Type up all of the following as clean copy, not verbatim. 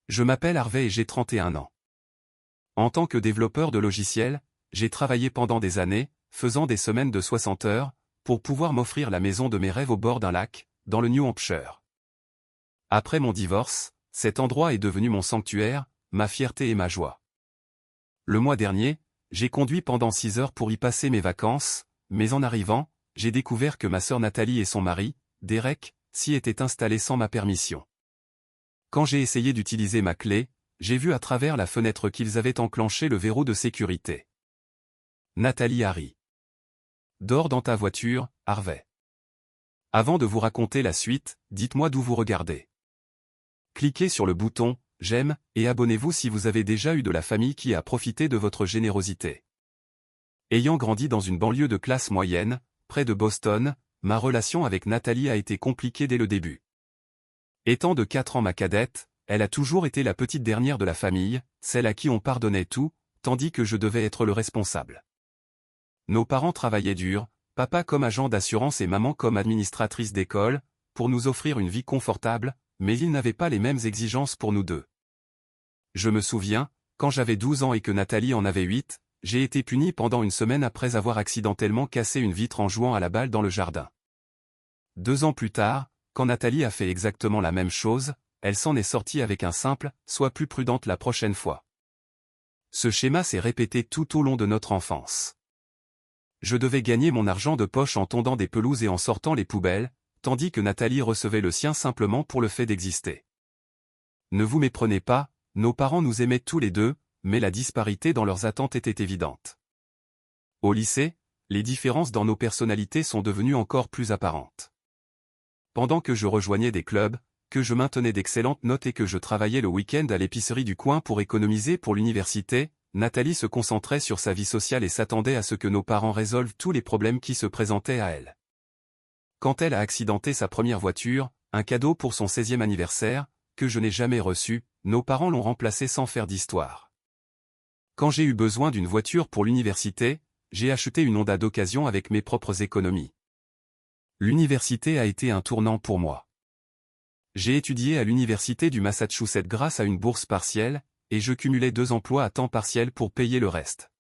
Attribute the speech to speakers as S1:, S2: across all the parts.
S1: Je m'appelle Harvey et j'ai 31 ans. En tant que développeur de logiciels, j'ai travaillé pendant des années, faisant des semaines de 60 heures, pour pouvoir m'offrir la maison de mes rêves au bord d'un lac, dans le New Hampshire. Après mon divorce, cet endroit est devenu mon sanctuaire, ma fierté et ma joie. Le mois dernier, j'ai conduit pendant 6 heures pour y passer mes vacances, mais en arrivant, j'ai découvert que ma sœur Nathalie et son mari, Derek, s'y étaient installés sans ma permission. Quand j'ai essayé d'utiliser ma clé, j'ai vu à travers la fenêtre qu'ils avaient enclenché le verrou de sécurité. Nathalie a ri. Dors dans ta voiture, Harvey. Avant de vous raconter la suite, dites-moi d'où vous regardez. Cliquez sur le bouton « J'aime » et abonnez-vous si vous avez déjà eu de la famille qui a profité de votre générosité. Ayant grandi dans une banlieue de classe moyenne, près de Boston, ma relation avec Nathalie a été compliquée dès le début. Étant de 4 ans ma cadette, elle a toujours été la petite dernière de la famille, celle à qui on pardonnait tout, tandis que je devais être le responsable. Nos parents travaillaient dur, papa comme agent d'assurance et maman comme administratrice d'école, pour nous offrir une vie confortable, mais ils n'avaient pas les mêmes exigences pour nous deux. Je me souviens, quand j'avais 12 ans et que Nathalie en avait 8, j'ai été puni pendant une semaine après avoir accidentellement cassé une vitre en jouant à la balle dans le jardin. 2 ans plus tard, quand Nathalie a fait exactement la même chose, elle s'en est sortie avec un simple « sois plus prudente la prochaine fois ». Ce schéma s'est répété tout au long de notre enfance. Je devais gagner mon argent de poche en tondant des pelouses et en sortant les poubelles, tandis que Nathalie recevait le sien simplement pour le fait d'exister. Ne vous méprenez pas, nos parents nous aimaient tous les deux, mais la disparité dans leurs attentes était évidente. Au lycée, les différences dans nos personnalités sont devenues encore plus apparentes. Pendant que je rejoignais des clubs, que je maintenais d'excellentes notes et que je travaillais le week-end à l'épicerie du coin pour économiser pour l'université, Nathalie se concentrait sur sa vie sociale et s'attendait à ce que nos parents résolvent tous les problèmes qui se présentaient à elle. Quand elle a accidenté sa première voiture, un cadeau pour son 16e anniversaire, que je n'ai jamais reçu, nos parents l'ont remplacé sans faire d'histoire. Quand j'ai eu besoin d'une voiture pour l'université, j'ai acheté une Honda d'occasion avec mes propres économies. L'université a été un tournant pour moi. J'ai étudié à l'université du Massachusetts grâce à une bourse partielle, et je cumulais 2 emplois à temps partiel pour payer le reste.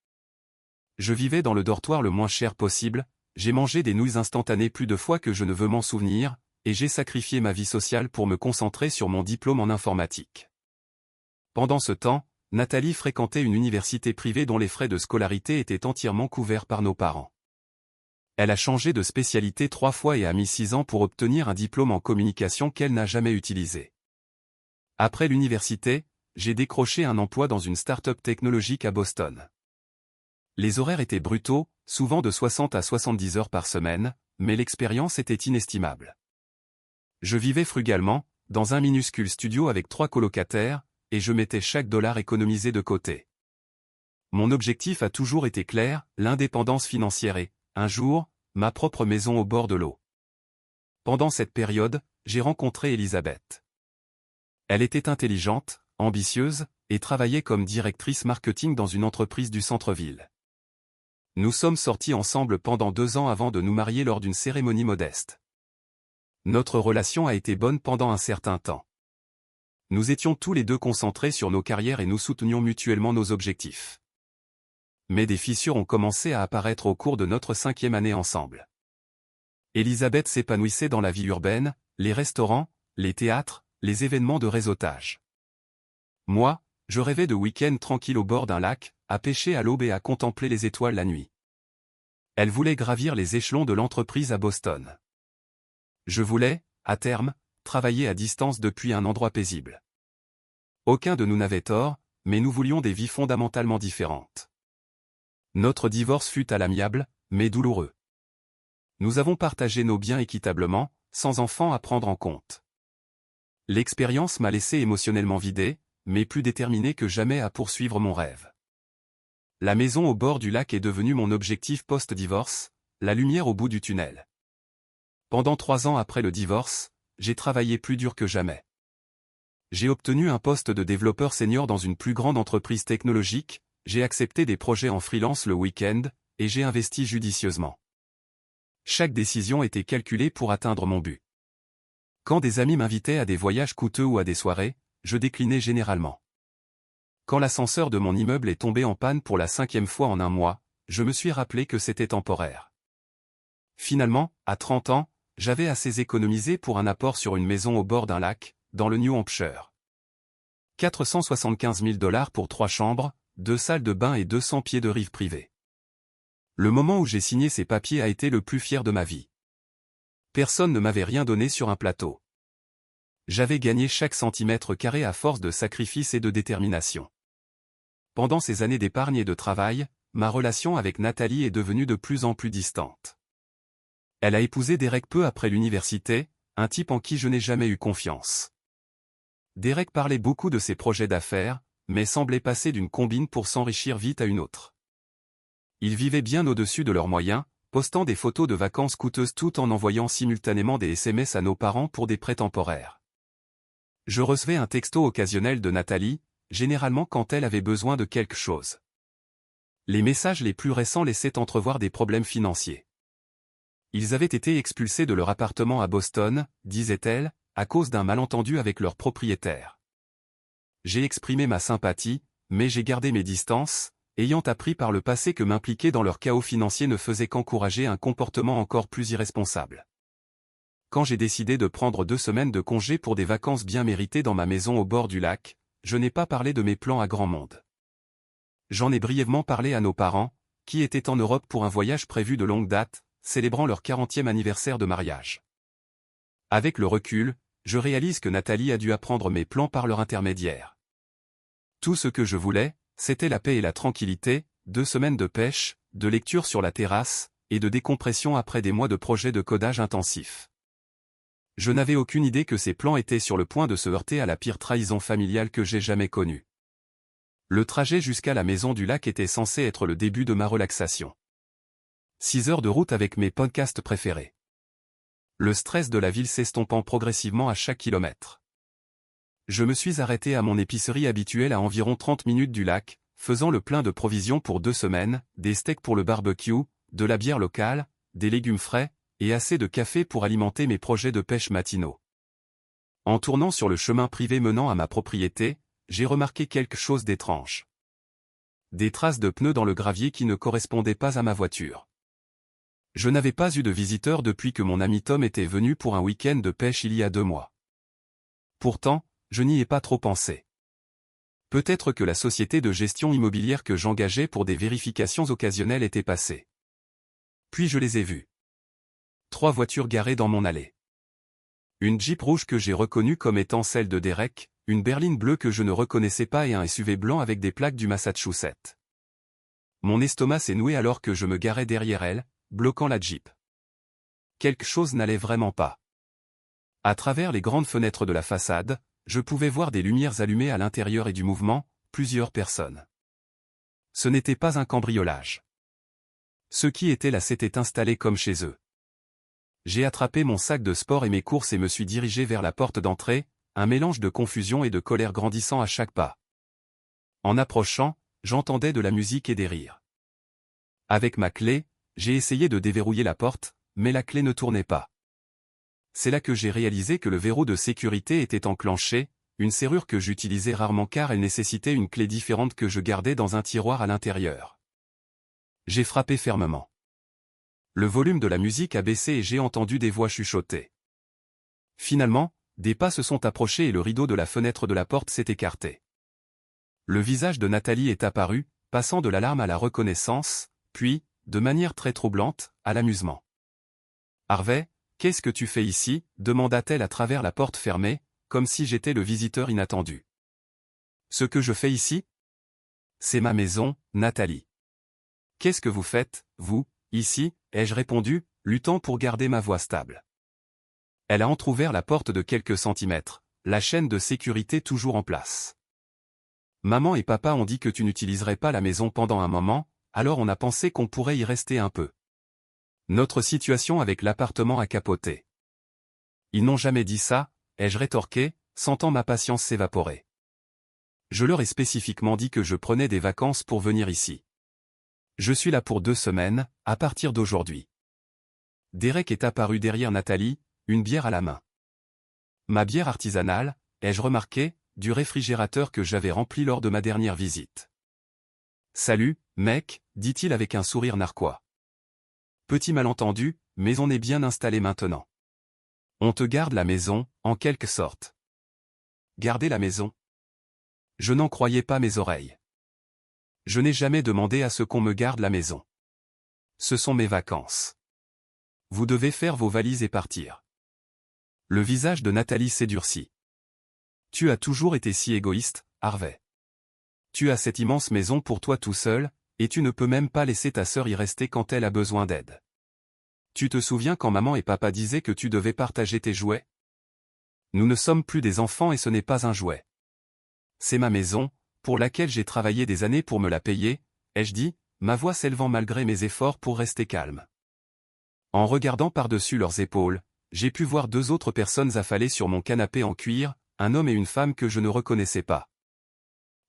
S1: Je vivais dans le dortoir le moins cher possible, j'ai mangé des nouilles instantanées plus de fois que je ne veux m'en souvenir, et j'ai sacrifié ma vie sociale pour me concentrer sur mon diplôme en informatique. Pendant ce temps, Nathalie fréquentait une université privée dont les frais de scolarité étaient entièrement couverts par nos parents. Elle a changé de spécialité 3 fois et a mis 6 ans pour obtenir un diplôme en communication qu'elle n'a jamais utilisé. Après l'université, j'ai décroché un emploi dans une start-up technologique à Boston. Les horaires étaient brutaux, souvent de 60 à 70 heures par semaine, mais l'expérience était inestimable. Je vivais frugalement, dans un minuscule studio avec 3 colocataires, et je mettais chaque dollar économisé de côté. Mon objectif a toujours été clair, l'indépendance financière et, un jour, ma propre maison au bord de l'eau. Pendant cette période, j'ai rencontré Elisabeth. Elle était intelligente, ambitieuse, et travaillait comme directrice marketing dans une entreprise du centre-ville. Nous sommes sortis ensemble pendant 2 ans avant de nous marier lors d'une cérémonie modeste. Notre relation a été bonne pendant un certain temps. Nous étions tous les deux concentrés sur nos carrières et nous soutenions mutuellement nos objectifs. Mais des fissures ont commencé à apparaître au cours de notre 5e année ensemble. Elisabeth s'épanouissait dans la vie urbaine, les restaurants, les théâtres, les événements de réseautage. Moi, je rêvais de week-ends tranquilles au bord d'un lac, à pêcher à l'aube et à contempler les étoiles la nuit. Elle voulait gravir les échelons de l'entreprise à Boston. Je voulais, à terme, travailler à distance depuis un endroit paisible. Aucun de nous n'avait tort, mais nous voulions des vies fondamentalement différentes. Notre divorce fut à l'amiable, mais douloureux. Nous avons partagé nos biens équitablement, sans enfants à prendre en compte. L'expérience m'a laissé émotionnellement vidé, mais plus déterminé que jamais à poursuivre mon rêve. La maison au bord du lac est devenue mon objectif post-divorce, la lumière au bout du tunnel. Pendant 3 ans après le divorce, j'ai travaillé plus dur que jamais. J'ai obtenu un poste de développeur senior dans une plus grande entreprise technologique, j'ai accepté des projets en freelance le week-end, et j'ai investi judicieusement. Chaque décision était calculée pour atteindre mon but. Quand des amis m'invitaient à des voyages coûteux ou à des soirées, je déclinais généralement. Quand l'ascenseur de mon immeuble est tombé en panne pour la 5e fois en un mois, je me suis rappelé que c'était temporaire. Finalement, à 30 ans, j'avais assez économisé pour un apport sur une maison au bord d'un lac, dans le New Hampshire. 475 000 $ pour 3 chambres, 2 salles de bain et 200 pieds de rive privée. Le moment où j'ai signé ces papiers a été le plus fier de ma vie. Personne ne m'avait rien donné sur un plateau. J'avais gagné chaque centimètre carré à force de sacrifice et de détermination. Pendant ces années d'épargne et de travail, ma relation avec Nathalie est devenue de plus en plus distante. Elle a épousé Derek peu après l'université, un type en qui je n'ai jamais eu confiance. Derek parlait beaucoup de ses projets d'affaires, mais semblait passer d'une combine pour s'enrichir vite à une autre. Ils vivaient bien au-dessus de leurs moyens, postant des photos de vacances coûteuses tout en envoyant simultanément des SMS à nos parents pour des prêts temporaires. Je recevais un texto occasionnel de Nathalie, généralement quand elle avait besoin de quelque chose. Les messages les plus récents laissaient entrevoir des problèmes financiers. Ils avaient été expulsés de leur appartement à Boston, disait-elle, à cause d'un malentendu avec leur propriétaire. J'ai exprimé ma sympathie, mais j'ai gardé mes distances, ayant appris par le passé que m'impliquer dans leur chaos financier ne faisait qu'encourager un comportement encore plus irresponsable. Quand j'ai décidé de prendre 2 semaines de congé pour des vacances bien méritées dans ma maison au bord du lac, je n'ai pas parlé de mes plans à grand monde. J'en ai brièvement parlé à nos parents, qui étaient en Europe pour un voyage prévu de longue date, célébrant leur 40e anniversaire de mariage. Avec le recul, je réalise que Nathalie a dû apprendre mes plans par leur intermédiaire. Tout ce que je voulais, c'était la paix et la tranquillité, 2 semaines de pêche, de lecture sur la terrasse, et de décompression après des mois de projets de codage intensif. Je n'avais aucune idée que ces plans étaient sur le point de se heurter à la pire trahison familiale que j'ai jamais connue. Le trajet jusqu'à la maison du lac était censé être le début de ma relaxation. 6 heures de route avec mes podcasts préférés. Le stress de la ville s'estompant progressivement à chaque kilomètre. Je me suis arrêté à mon épicerie habituelle à environ 30 minutes du lac, faisant le plein de provisions pour 2 semaines, des steaks pour le barbecue, de la bière locale, des légumes frais, et assez de café pour alimenter mes projets de pêche matinaux. En tournant sur le chemin privé menant à ma propriété, j'ai remarqué quelque chose d'étrange. Des traces de pneus dans le gravier qui ne correspondaient pas à ma voiture. Je n'avais pas eu de visiteur depuis que mon ami Tom était venu pour un week-end de pêche il y a 2 mois. Pourtant, je n'y ai pas trop pensé. Peut-être que la société de gestion immobilière que j'engageais pour des vérifications occasionnelles était passée. Puis je les ai vues. 3 voitures garées dans mon allée. Une Jeep rouge que j'ai reconnue comme étant celle de Derek, une berline bleue que je ne reconnaissais pas et un SUV blanc avec des plaques du Massachusetts. Mon estomac s'est noué alors que je me garais derrière elle, bloquant la Jeep. Quelque chose n'allait vraiment pas. À travers les grandes fenêtres de la façade, je pouvais voir des lumières allumées à l'intérieur et du mouvement, plusieurs personnes. Ce n'était pas un cambriolage. Ceux qui étaient là s'étaient installés comme chez eux. J'ai attrapé mon sac de sport et mes courses et me suis dirigé vers la porte d'entrée, un mélange de confusion et de colère grandissant à chaque pas. En approchant, j'entendais de la musique et des rires. Avec ma clé, j'ai essayé de déverrouiller la porte, mais la clé ne tournait pas. C'est là que j'ai réalisé que le verrou de sécurité était enclenché, une serrure que j'utilisais rarement car elle nécessitait une clé différente que je gardais dans un tiroir à l'intérieur. J'ai frappé fermement. Le volume de la musique a baissé et j'ai entendu des voix chuchoter. Finalement, des pas se sont approchés et le rideau de la fenêtre de la porte s'est écarté. Le visage de Nathalie est apparu, passant de l'alarme à la reconnaissance, puis, de manière très troublante, à l'amusement. « Harvey, qu'est-ce que tu fais ici ?» demanda-t-elle à travers la porte fermée, comme si j'étais le visiteur inattendu. « Ce que je fais ici ? C'est ma maison, Nathalie. »« Qu'est-ce que vous faites, vous, ici ?» ai-je répondu, luttant pour garder ma voix stable. Elle a entrouvert la porte de quelques centimètres, la chaîne de sécurité toujours en place. « Maman et papa ont dit que tu n'utiliserais pas la maison pendant un moment, alors on a pensé qu'on pourrait y rester un peu. Notre situation avec l'appartement a capoté. » « Ils n'ont jamais dit ça, » ai-je rétorqué, sentant ma patience s'évaporer. Je leur ai spécifiquement dit que je prenais des vacances pour venir ici. Je suis là pour 2 semaines, à partir d'aujourd'hui. Derek est apparu derrière Nathalie, une bière à la main. « Ma bière artisanale ?» ai-je remarqué, du réfrigérateur que j'avais rempli lors de ma dernière visite. « Salut, mec », dit-il avec un sourire narquois. « Petit malentendu, mais on est bien installé maintenant. On te garde la maison, en quelque sorte. » Garder la maison? Je n'en croyais pas mes oreilles. Je n'ai jamais demandé à ce qu'on me garde la maison. Ce sont mes vacances. Vous devez faire vos valises et partir. Le visage de Nathalie s'édurcit. Tu as toujours été si égoïste, Harvey. Tu as cette immense maison pour toi tout seul, et tu ne peux même pas laisser ta sœur y rester quand elle a besoin d'aide. Tu te souviens quand maman et papa disaient que tu devais partager tes jouets? Nous ne sommes plus des enfants et ce n'est pas un jouet. C'est ma maison, pour laquelle j'ai travaillé des années pour me la payer, ai-je dit, ma voix s'élevant malgré mes efforts pour rester calme. En regardant par-dessus leurs épaules, j'ai pu voir deux autres personnes affalées sur mon canapé en cuir, un homme et une femme que je ne reconnaissais pas.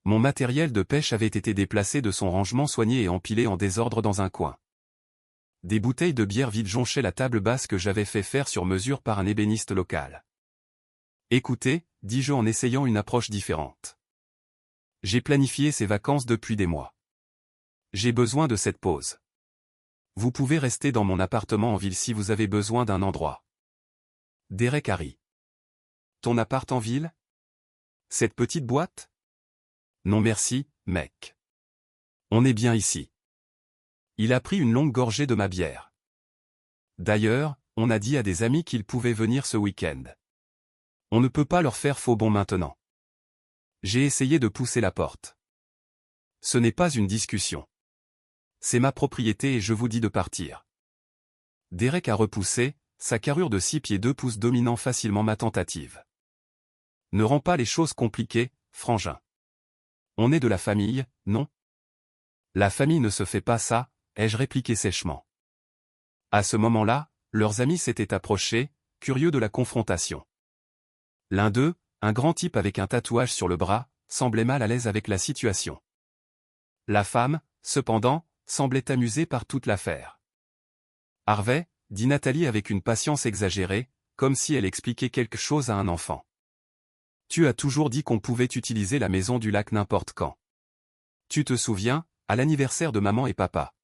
S1: Mon matériel de pêche avait été déplacé de son rangement soigné et empilé en désordre dans un coin. Des bouteilles de bière vides jonchaient la table basse que j'avais fait faire sur mesure par un ébéniste local. « Écoutez », dis-je en essayant une approche différente. J'ai planifié ces vacances depuis des mois. J'ai besoin de cette pause. Vous pouvez rester dans mon appartement en ville si vous avez besoin d'un endroit. Derek a ri. Ton appart en ville? Cette petite boîte? Non merci, mec. On est bien ici. Il a pris une longue gorgée de ma bière. D'ailleurs, on a dit à des amis qu'ils pouvaient venir ce week-end. On ne peut pas leur faire faux bond maintenant. J'ai essayé de pousser la porte. Ce n'est pas une discussion. C'est ma propriété et je vous dis de partir. Derek a repoussé, sa carrure de 6 pieds 2 pouces dominant facilement ma tentative. Ne rends pas les choses compliquées, frangin. On est de la famille, non? La famille ne se fait pas ça, ai-je répliqué sèchement. À ce moment-là, leurs amis s'étaient approchés, curieux de la confrontation. L'un d'eux, un grand type avec un tatouage sur le bras, semblait mal à l'aise avec la situation. La femme, cependant, semblait amusée par toute l'affaire. « Harvey », dit Nathalie avec une patience exagérée, comme si elle expliquait quelque chose à un enfant. « Tu as toujours dit qu'on pouvait utiliser la maison du lac n'importe quand. Tu te souviens, à l'anniversaire de maman et papa. »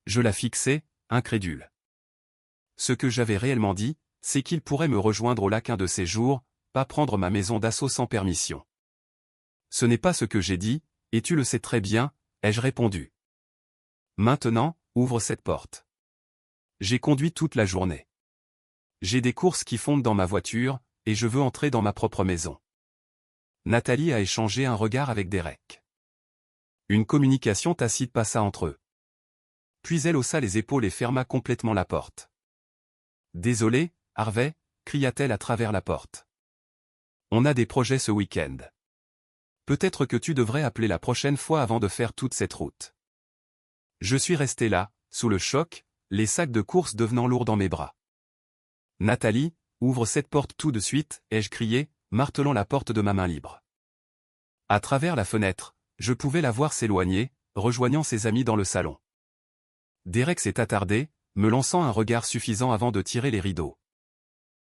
S1: Je la fixais, incrédule. Ce que j'avais réellement dit, c'est qu'il pourrait me rejoindre au lac un de ces jours, pas prendre ma maison d'assaut sans permission. Ce n'est pas ce que j'ai dit, et tu le sais très bien, ai-je répondu. Maintenant, ouvre cette porte. J'ai conduit toute la journée. J'ai des courses qui fondent dans ma voiture, et je veux entrer dans ma propre maison. Nathalie a échangé un regard avec Derek. Une communication tacite passa entre eux. Puis elle haussa les épaules et ferma complètement la porte. « Désolé, Harvey », cria-t-elle à travers la porte. « On a des projets ce week-end. Peut-être que tu devrais appeler la prochaine fois avant de faire toute cette route. » Je suis resté là, sous le choc, les sacs de course devenant lourds dans mes bras. « Nathalie, ouvre cette porte tout de suite », ai-je crié, martelant la porte de ma main libre. À travers la fenêtre, je pouvais la voir s'éloigner, rejoignant ses amis dans le salon. Derek s'est attardé, me lançant un regard suffisant avant de tirer les rideaux.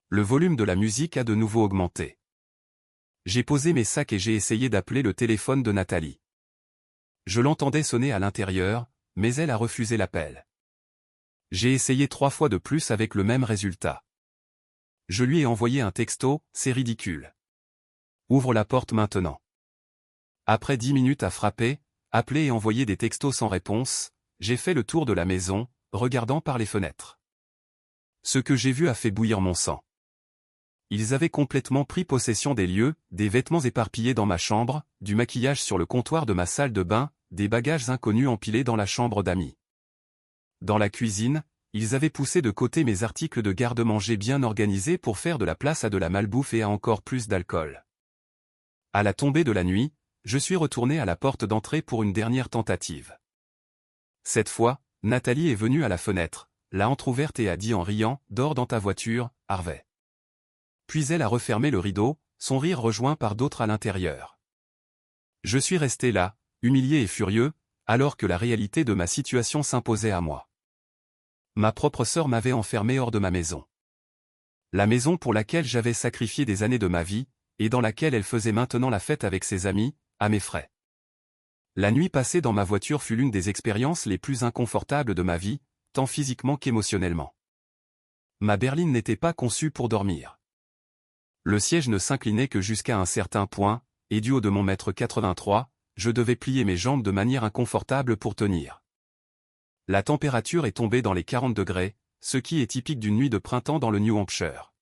S1: Le volume de la musique a de nouveau augmenté. J'ai posé mes sacs et j'ai essayé d'appeler le téléphone de Nathalie. Je l'entendais sonner à l'intérieur, mais elle a refusé l'appel. J'ai essayé 3 fois de plus avec le même résultat. Je lui ai envoyé un texto, c'est ridicule. Ouvre la porte maintenant. Après 10 minutes à frapper, appeler et envoyer des textos sans réponse, j'ai fait le tour de la maison, regardant par les fenêtres. Ce que j'ai vu a fait bouillir mon sang. Ils avaient complètement pris possession des lieux, des vêtements éparpillés dans ma chambre, du maquillage sur le comptoir de ma salle de bain, des bagages inconnus empilés dans la chambre d'amis. Dans la cuisine, ils avaient poussé de côté mes articles de garde-manger bien organisés pour faire de la place à de la malbouffe et à encore plus d'alcool. À la tombée de la nuit, je suis retourné à la porte d'entrée pour une dernière tentative. Cette fois, Nathalie est venue à la fenêtre, l'a entrouverte et a dit en riant « Dors dans ta voiture, Harvey ». Puis elle a refermé le rideau, son rire rejoint par d'autres à l'intérieur. Je suis resté là, humilié et furieux, alors que la réalité de ma situation s'imposait à moi. Ma propre sœur m'avait enfermé hors de ma maison. La maison pour laquelle j'avais sacrifié des années de ma vie, et dans laquelle elle faisait maintenant la fête avec ses amis, à mes frais. La nuit passée dans ma voiture fut l'une des expériences les plus inconfortables de ma vie, tant physiquement qu'émotionnellement. Ma berline n'était pas conçue pour dormir. Le siège ne s'inclinait que jusqu'à un certain point, et du haut de mon mètre 83, je devais plier mes jambes de manière inconfortable pour tenir. La température est tombée dans les 40 degrés, ce qui est typique d'une nuit de printemps dans le New Hampshire.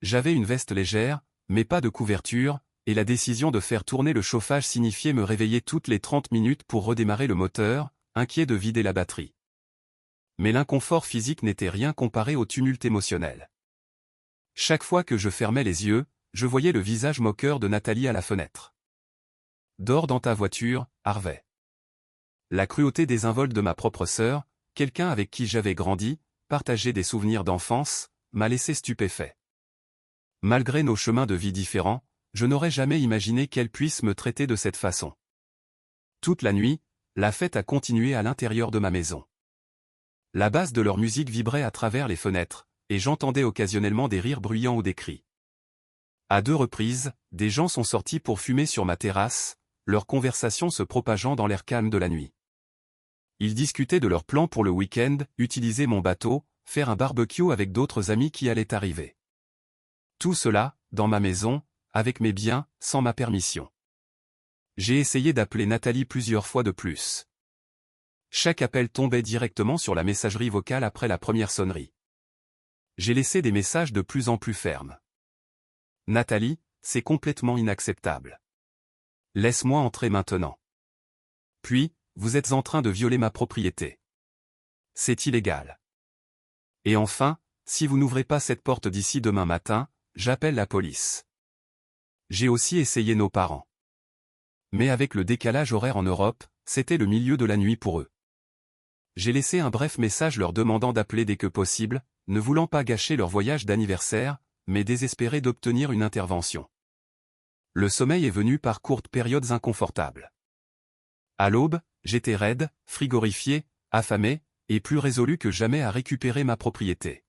S1: J'avais une veste légère, mais pas de couverture, et la décision de faire tourner le chauffage signifiait me réveiller toutes les 30 minutes pour redémarrer le moteur, inquiet de vider la batterie. Mais l'inconfort physique n'était rien comparé au tumulte émotionnel. Chaque fois que je fermais les yeux, je voyais le visage moqueur de Nathalie à la fenêtre. « Dors dans ta voiture, Harvey. » La cruauté désinvolte de ma propre sœur, quelqu'un avec qui j'avais grandi, partagé des souvenirs d'enfance, m'a laissé stupéfait. Malgré nos chemins de vie différents, je n'aurais jamais imaginé qu'elle puisse me traiter de cette façon. Toute la nuit, la fête a continué à l'intérieur de ma maison. La basse de leur musique vibrait à travers les fenêtres, et j'entendais occasionnellement des rires bruyants ou des cris. À 2 reprises, des gens sont sortis pour fumer sur ma terrasse, leur conversation se propageant dans l'air calme de la nuit. Ils discutaient de leurs plans pour le week-end, utiliser mon bateau, faire un barbecue avec d'autres amis qui allaient arriver. Tout cela, dans ma maison, avec mes biens, sans ma permission. J'ai essayé d'appeler Nathalie plusieurs fois de plus. Chaque appel tombait directement sur la messagerie vocale après la première sonnerie. J'ai laissé des messages de plus en plus fermes. Nathalie, c'est complètement inacceptable. Laisse-moi entrer maintenant. Puis, vous êtes en train de violer ma propriété. C'est illégal. Et enfin, si vous n'ouvrez pas cette porte d'ici demain matin, j'appelle la police. J'ai aussi essayé nos parents. Mais avec le décalage horaire en Europe, c'était le milieu de la nuit pour eux. J'ai laissé un bref message leur demandant d'appeler dès que possible, ne voulant pas gâcher leur voyage d'anniversaire, mais désespéré d'obtenir une intervention. Le sommeil est venu par courtes périodes inconfortables. À l'aube, j'étais raide, frigorifié, affamé, et plus résolu que jamais à récupérer ma propriété.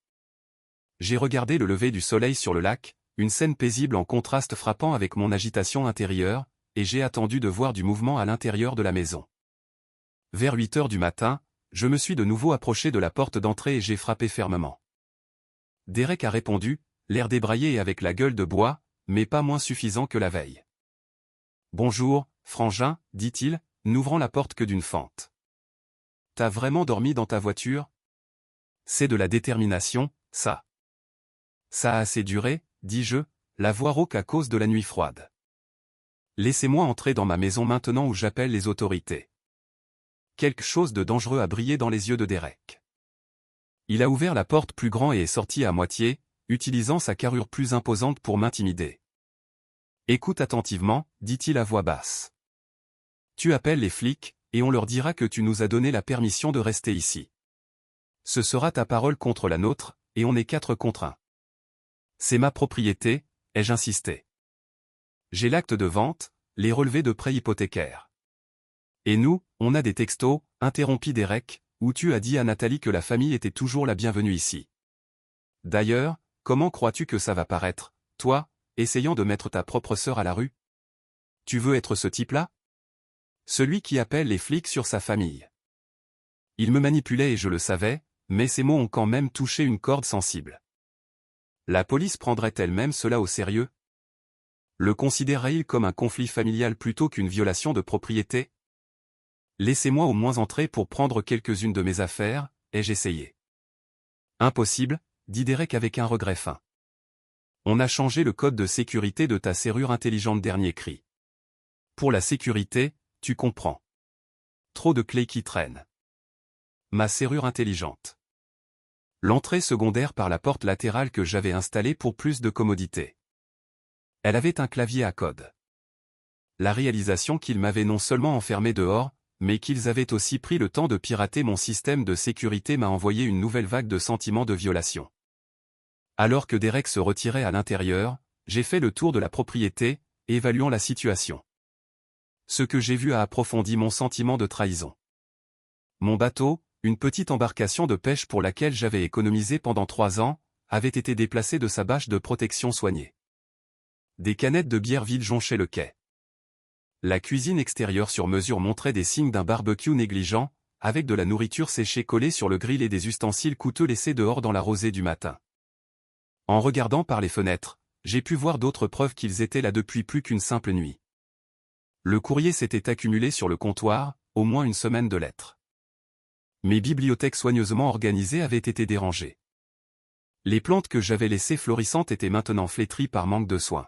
S1: J'ai regardé le lever du soleil sur le lac, une scène paisible en contraste frappant avec mon agitation intérieure, et j'ai attendu de voir du mouvement à l'intérieur de la maison. Vers 8 heures du matin, je me suis de nouveau approché de la porte d'entrée et j'ai frappé fermement. Derek a répondu, l'air débraillé et avec la gueule de bois, mais pas moins suffisant que la veille. « Bonjour, frangin, dit-il, n'ouvrant la porte que d'une fente. T'as vraiment dormi dans ta voiture? C'est de la détermination, ça. Ça a assez duré, dis-je, la voix rauque à cause de la nuit froide. Laissez-moi entrer dans ma maison maintenant ou j'appelle les autorités. Quelque chose de dangereux a brillé dans les yeux de Derek. Il a ouvert la porte plus grand et est sorti à moitié, utilisant sa carrure plus imposante pour m'intimider. Écoute attentivement, dit-il à voix basse. Tu appelles les flics, et on leur dira que tu nous as donné la permission de rester ici. Ce sera ta parole contre la nôtre, et on est 4 contre 1. C'est ma propriété, ai-je insisté. J'ai l'acte de vente, les relevés de prêt hypothécaire. Et nous, on a des textos, interrompit Derek, où tu as dit à Nathalie que la famille était toujours la bienvenue ici. D'ailleurs, comment crois-tu que ça va paraître, toi, essayant de mettre ta propre sœur à la rue? Tu veux être ce type-là? Celui qui appelle les flics sur sa famille. Il me manipulait et je le savais, mais ces mots ont quand même touché une corde sensible. La police prendrait elle-même cela au sérieux? Le considérerait-il comme un conflit familial plutôt qu'une violation de propriété? Laissez-moi au moins entrer pour prendre quelques-unes de mes affaires, ai-je essayé. Impossible, dit Derek avec un regret fin. On a changé le code de sécurité de ta serrure intelligente dernier cri. Pour la sécurité, tu comprends. Trop de clés qui traînent. Ma serrure intelligente. L'entrée secondaire par la porte latérale que j'avais installée pour plus de commodité. Elle avait un clavier à code. La réalisation qu'ils m'avaient non seulement enfermé dehors, mais qu'ils avaient aussi pris le temps de pirater mon système de sécurité m'a envoyé une nouvelle vague de sentiments de violation. Alors que Derek se retirait à l'intérieur, j'ai fait le tour de la propriété, évaluant la situation. Ce que j'ai vu a approfondi mon sentiment de trahison. Mon bateau, une petite embarcation de pêche pour laquelle j'avais économisé pendant 3 ans, avait été déplacé de sa bâche de protection soignée. des canettes de bière vides jonchaient le quai. La cuisine extérieure sur mesure montrait des signes d'un barbecue négligent, avec de la nourriture séchée collée sur le grill et des ustensiles coûteux laissés dehors dans la rosée du matin. En regardant par les fenêtres, j'ai pu voir d'autres preuves qu'ils étaient là depuis plus qu'une simple nuit. Le courrier s'était accumulé sur le comptoir, au moins une semaine de lettres. Mes bibliothèques soigneusement organisées avaient été dérangées. Les plantes que j'avais laissées florissantes étaient maintenant flétries par manque de soin.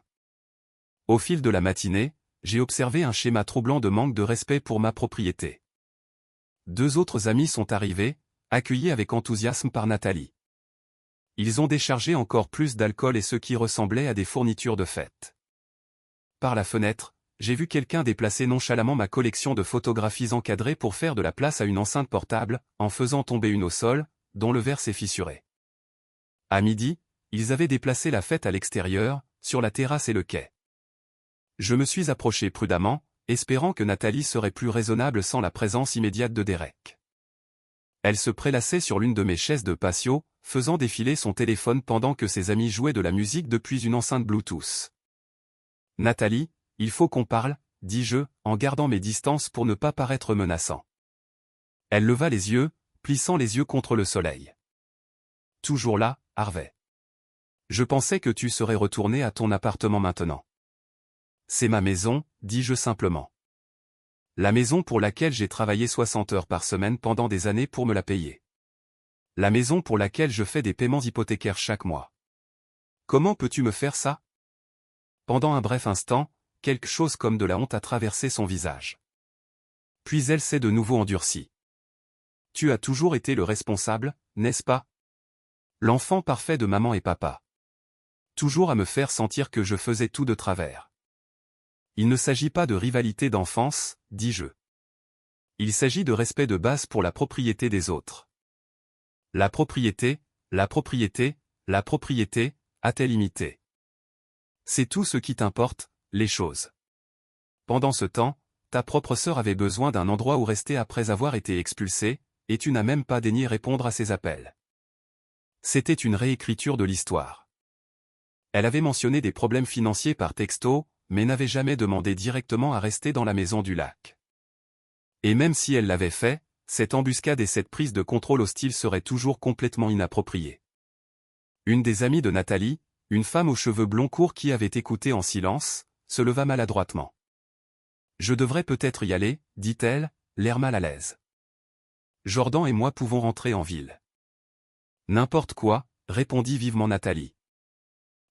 S1: Au fil de la matinée, j'ai observé un schéma troublant de manque de respect pour ma propriété. 2 autres amis sont arrivés, accueillis avec enthousiasme par Nathalie. Ils ont déchargé encore plus d'alcool et ce qui ressemblait à des fournitures de fête. Par la fenêtre, j'ai vu quelqu'un déplacer nonchalamment ma collection de photographies encadrées pour faire de la place à une enceinte portable, en faisant tomber une au sol, dont le verre s'est fissuré. À midi, ils avaient déplacé la fête à l'extérieur, sur la terrasse et le quai. Je me suis approché prudemment, espérant que Nathalie serait plus raisonnable sans la présence immédiate de Derek. Elle se prélassait sur l'une de mes chaises de patio, faisant défiler son téléphone pendant que ses amis jouaient de la musique depuis une enceinte Bluetooth. « Nathalie, il faut qu'on parle, » dis-je, en gardant mes distances pour ne pas paraître menaçant. Elle leva les yeux, plissant les yeux contre le soleil. « Toujours là, Harvey. Je pensais que tu serais retourné à ton appartement maintenant. » « C'est ma maison, dis-je simplement. La maison pour laquelle j'ai travaillé 60 heures par semaine pendant des années pour me la payer. La maison pour laquelle je fais des paiements hypothécaires chaque mois. Comment peux-tu me faire ça ? » Pendant un bref instant, quelque chose comme de la honte a traversé son visage. Puis elle s'est de nouveau endurcie. « Tu as toujours été le responsable, n'est-ce pas ? L'enfant parfait de maman et papa. Toujours à me faire sentir que je faisais tout de travers. Il ne s'agit pas de rivalité d'enfance, dis-je. Il s'agit de respect de base pour la propriété des autres. La propriété, la propriété, la propriété, a-t-elle imité ? C'est tout ce qui t'importe, les choses. Pendant ce temps, ta propre sœur avait besoin d'un endroit où rester après avoir été expulsée, et tu n'as même pas daigné répondre à ses appels. C'était une réécriture de l'histoire. Elle avait mentionné des problèmes financiers par texto, mais n'avait jamais demandé directement à rester dans la maison du lac. Et même si elle l'avait fait, cette embuscade et cette prise de contrôle hostile seraient toujours complètement inappropriées. Une des amies de Nathalie, une femme aux cheveux blonds courts qui avait écouté en silence, se leva maladroitement. « Je devrais peut-être y aller, dit-elle, l'air mal à l'aise. Jordan et moi pouvons rentrer en ville. »« N'importe quoi, » répondit vivement Nathalie.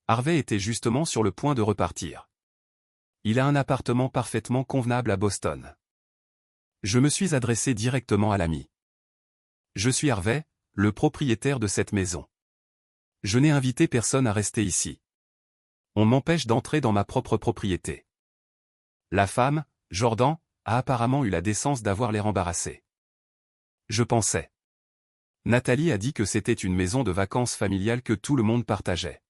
S1: Harvey était justement sur le point de repartir. Il a un appartement parfaitement convenable à Boston. Je me suis adressé directement à l'ami. Je suis Harvey, le propriétaire de cette maison. Je n'ai invité personne à rester ici. On m'empêche d'entrer dans ma propre propriété. La femme, Jordan, a apparemment eu la décence d'avoir l'air embarrassée. Je pensais. Nathalie a dit que c'était une maison de vacances familiale que tout le monde partageait.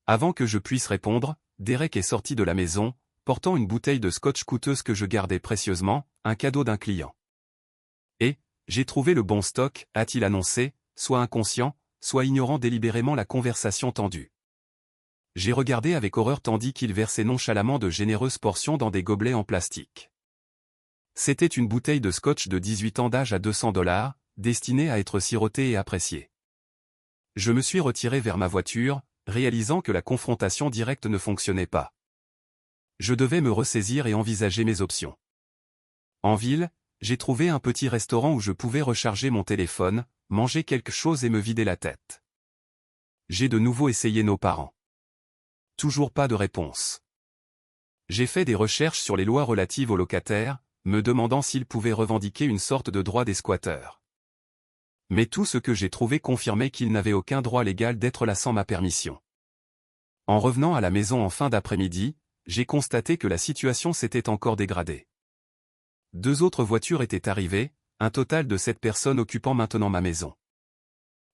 S1: Avant que je puisse répondre, Derek est sorti de la maison, portant une bouteille de scotch coûteuse que je gardais précieusement, un cadeau d'un client. « Et, j'ai trouvé le bon stock », a-t-il annoncé, soit inconscient, soit ignorant délibérément la conversation tendue. J'ai regardé avec horreur tandis qu'il versait nonchalamment de généreuses portions dans des gobelets en plastique. C'était une bouteille de scotch de 18 ans d'âge à $200, destinée à être sirotée et appréciée. Je me suis retiré vers ma voiture, réalisant que la confrontation directe ne fonctionnait pas. Je devais me ressaisir et envisager mes options. En ville, j'ai trouvé un petit restaurant où je pouvais recharger mon téléphone, manger quelque chose et me vider la tête. J'ai de nouveau essayé nos parents. Toujours pas de réponse. J'ai fait des recherches sur les lois relatives aux locataires, me demandant s'ils pouvaient revendiquer une sorte de droit des squatteurs. Mais tout ce que j'ai trouvé confirmait qu'ils n'avaient aucun droit légal d'être là sans ma permission. En revenant à la maison en fin d'après-midi, j'ai constaté que la situation s'était encore dégradée. 2 autres voitures étaient arrivées, un total de 7 personnes occupant maintenant ma maison.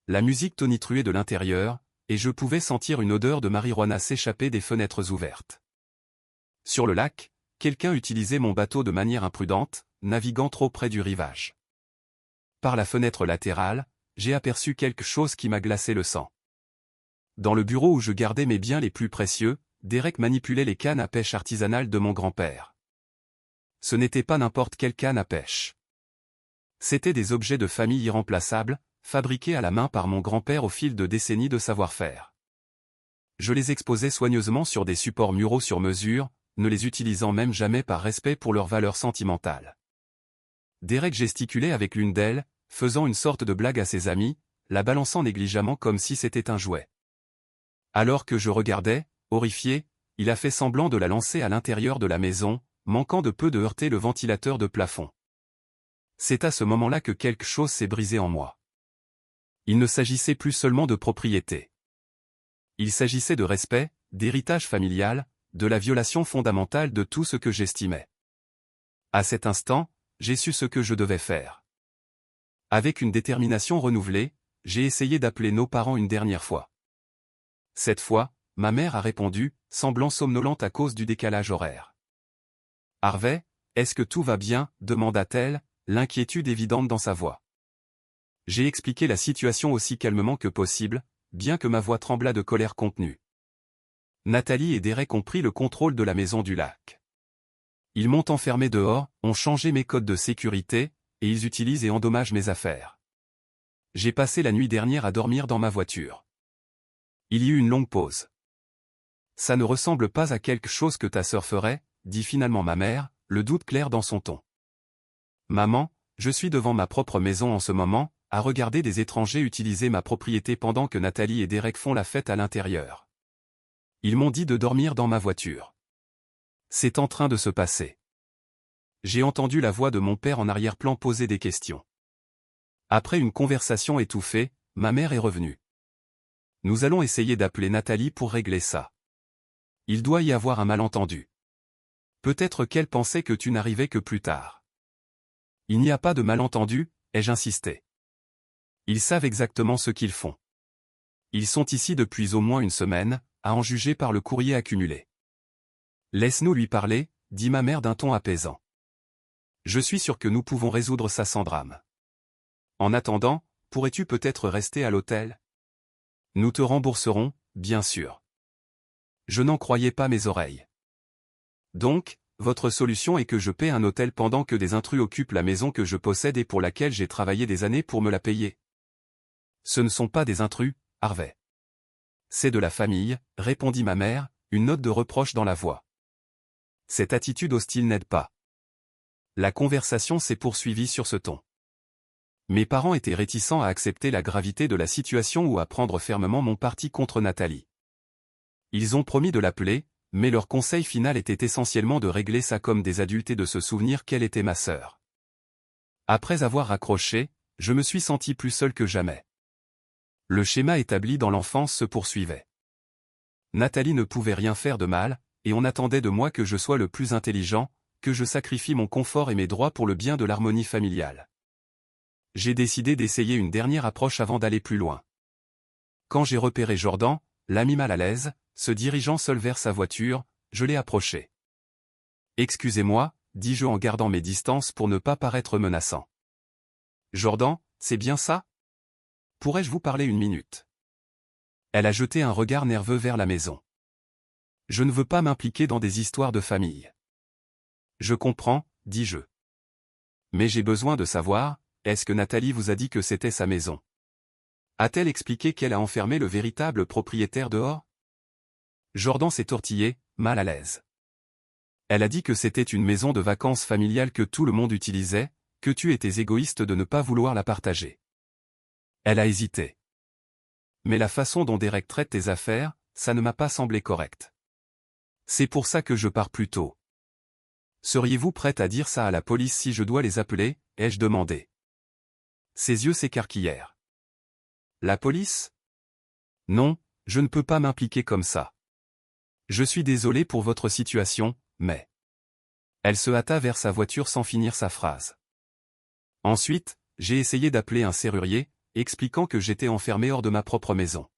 S1: La musique tonitruait de l'intérieur, et je pouvais sentir une odeur de marijuana s'échapper des fenêtres ouvertes. Sur le lac, quelqu'un utilisait mon bateau de manière imprudente, naviguant trop près du rivage. Par la fenêtre latérale, j'ai aperçu quelque chose qui m'a glacé le sang. Dans le bureau où je gardais mes biens les plus précieux, Derek manipulait les cannes à pêche artisanales de mon grand-père. Ce n'était pas n'importe quelle canne à pêche. C'étaient des objets de famille irremplaçables, fabriqués à la main par mon grand-père au fil de décennies de savoir-faire. Je les exposais soigneusement sur des supports muraux sur mesure, ne les utilisant même jamais par respect pour leur valeur sentimentale. Derek gesticulait avec l'une d'elles, faisant une sorte de blague à ses amis, la balançant négligemment comme si c'était un jouet. Alors que je regardais, horrifié, il a fait semblant de la lancer à l'intérieur de la maison, manquant de peu de heurter le ventilateur de plafond. C'est à ce moment-là que quelque chose s'est brisé en moi. Il ne s'agissait plus seulement de propriété. Il s'agissait de respect, d'héritage familial, de la violation fondamentale de tout ce que j'estimais. À cet instant, j'ai su ce que je devais faire. Avec une détermination renouvelée, j'ai essayé d'appeler nos parents une dernière fois. Cette fois, ma mère a répondu, semblant somnolente à cause du décalage horaire. « Harvey, est-ce que tout va bien ?» demanda-t-elle, l'inquiétude évidente dans sa voix. J'ai expliqué la situation aussi calmement que possible, bien que ma voix tremblât de colère contenue. Nathalie et Derek ont pris le contrôle de la maison du lac. Ils m'ont enfermé dehors, ont changé mes codes de sécurité, et ils utilisent et endommagent mes affaires. J'ai passé la nuit dernière à dormir dans ma voiture. Il y eut une longue pause. Ça ne ressemble pas à quelque chose que ta sœur ferait, dit finalement ma mère, le doute clair dans son ton. Maman, je suis devant ma propre maison en ce moment, à regarder des étrangers utiliser ma propriété pendant que Nathalie et Derek font la fête à l'intérieur. Ils m'ont dit de dormir dans ma voiture. C'est en train de se passer. J'ai entendu la voix de mon père en arrière-plan poser des questions. Après une conversation étouffée, ma mère est revenue. Nous allons essayer d'appeler Nathalie pour régler ça. Il doit y avoir un malentendu. Peut-être qu'elle pensait que tu n'arrivais que plus tard. Il n'y a pas de malentendu, ai-je insisté. Ils savent exactement ce qu'ils font. Ils sont ici depuis au moins une semaine, à en juger par le courrier accumulé. Laisse-nous lui parler, dit ma mère d'un ton apaisant. Je suis sûr que nous pouvons résoudre ça sans drame. En attendant, pourrais-tu peut-être rester à l'hôtel? Nous te rembourserons, bien sûr. Je n'en croyais pas mes oreilles. Donc, votre solution est que je paie un hôtel pendant que des intrus occupent la maison que je possède et pour laquelle j'ai travaillé des années pour me la payer. Ce ne sont pas des intrus, Harvey. C'est de la famille, répondit ma mère, une note de reproche dans la voix. Cette attitude hostile n'aide pas. La conversation s'est poursuivie sur ce ton. Mes parents étaient réticents à accepter la gravité de la situation ou à prendre fermement mon parti contre Nathalie. Ils ont promis de l'appeler, mais leur conseil final était essentiellement de régler ça comme des adultes et de se souvenir qu'elle était ma sœur. Après avoir raccroché, je me suis senti plus seul que jamais. Le schéma établi dans l'enfance se poursuivait. Nathalie ne pouvait rien faire de mal, et on attendait de moi que je sois le plus intelligent, que je sacrifie mon confort et mes droits pour le bien de l'harmonie familiale. J'ai décidé d'essayer une dernière approche avant d'aller plus loin. Quand j'ai repéré Jordan, l'ami mal à l'aise, se dirigeant seul vers sa voiture, je l'ai approché. « Excusez-moi » dis-je en gardant mes distances pour ne pas paraître menaçant. « Jordan, c'est bien ça? Pourrais-je vous parler une minute ?» Elle a jeté un regard nerveux vers la maison. « Je ne veux pas m'impliquer dans des histoires de famille. »« Je comprends, » dis-je. « Mais j'ai besoin de savoir, est-ce que Nathalie vous a dit que c'était sa maison? A-t-elle expliqué qu'elle a enfermé le véritable propriétaire dehors? » Jordan s'est tortillé, mal à l'aise. Elle a dit que c'était une maison de vacances familiale que tout le monde utilisait, que tu étais égoïste de ne pas vouloir la partager. Elle a hésité. Mais la façon dont Derek traite tes affaires, ça ne m'a pas semblé correct. C'est pour ça que je pars plus tôt. Seriez-vous prête à dire ça à la police si je dois les appeler, ai-je demandé. Ses yeux s'écarquillèrent. La police? Non, je ne peux pas m'impliquer comme ça. Je suis désolé pour votre situation, mais... Elle se hâta vers sa voiture sans finir sa phrase. Ensuite, j'ai essayé d'appeler un serrurier, expliquant que j'étais enfermé hors de ma propre maison.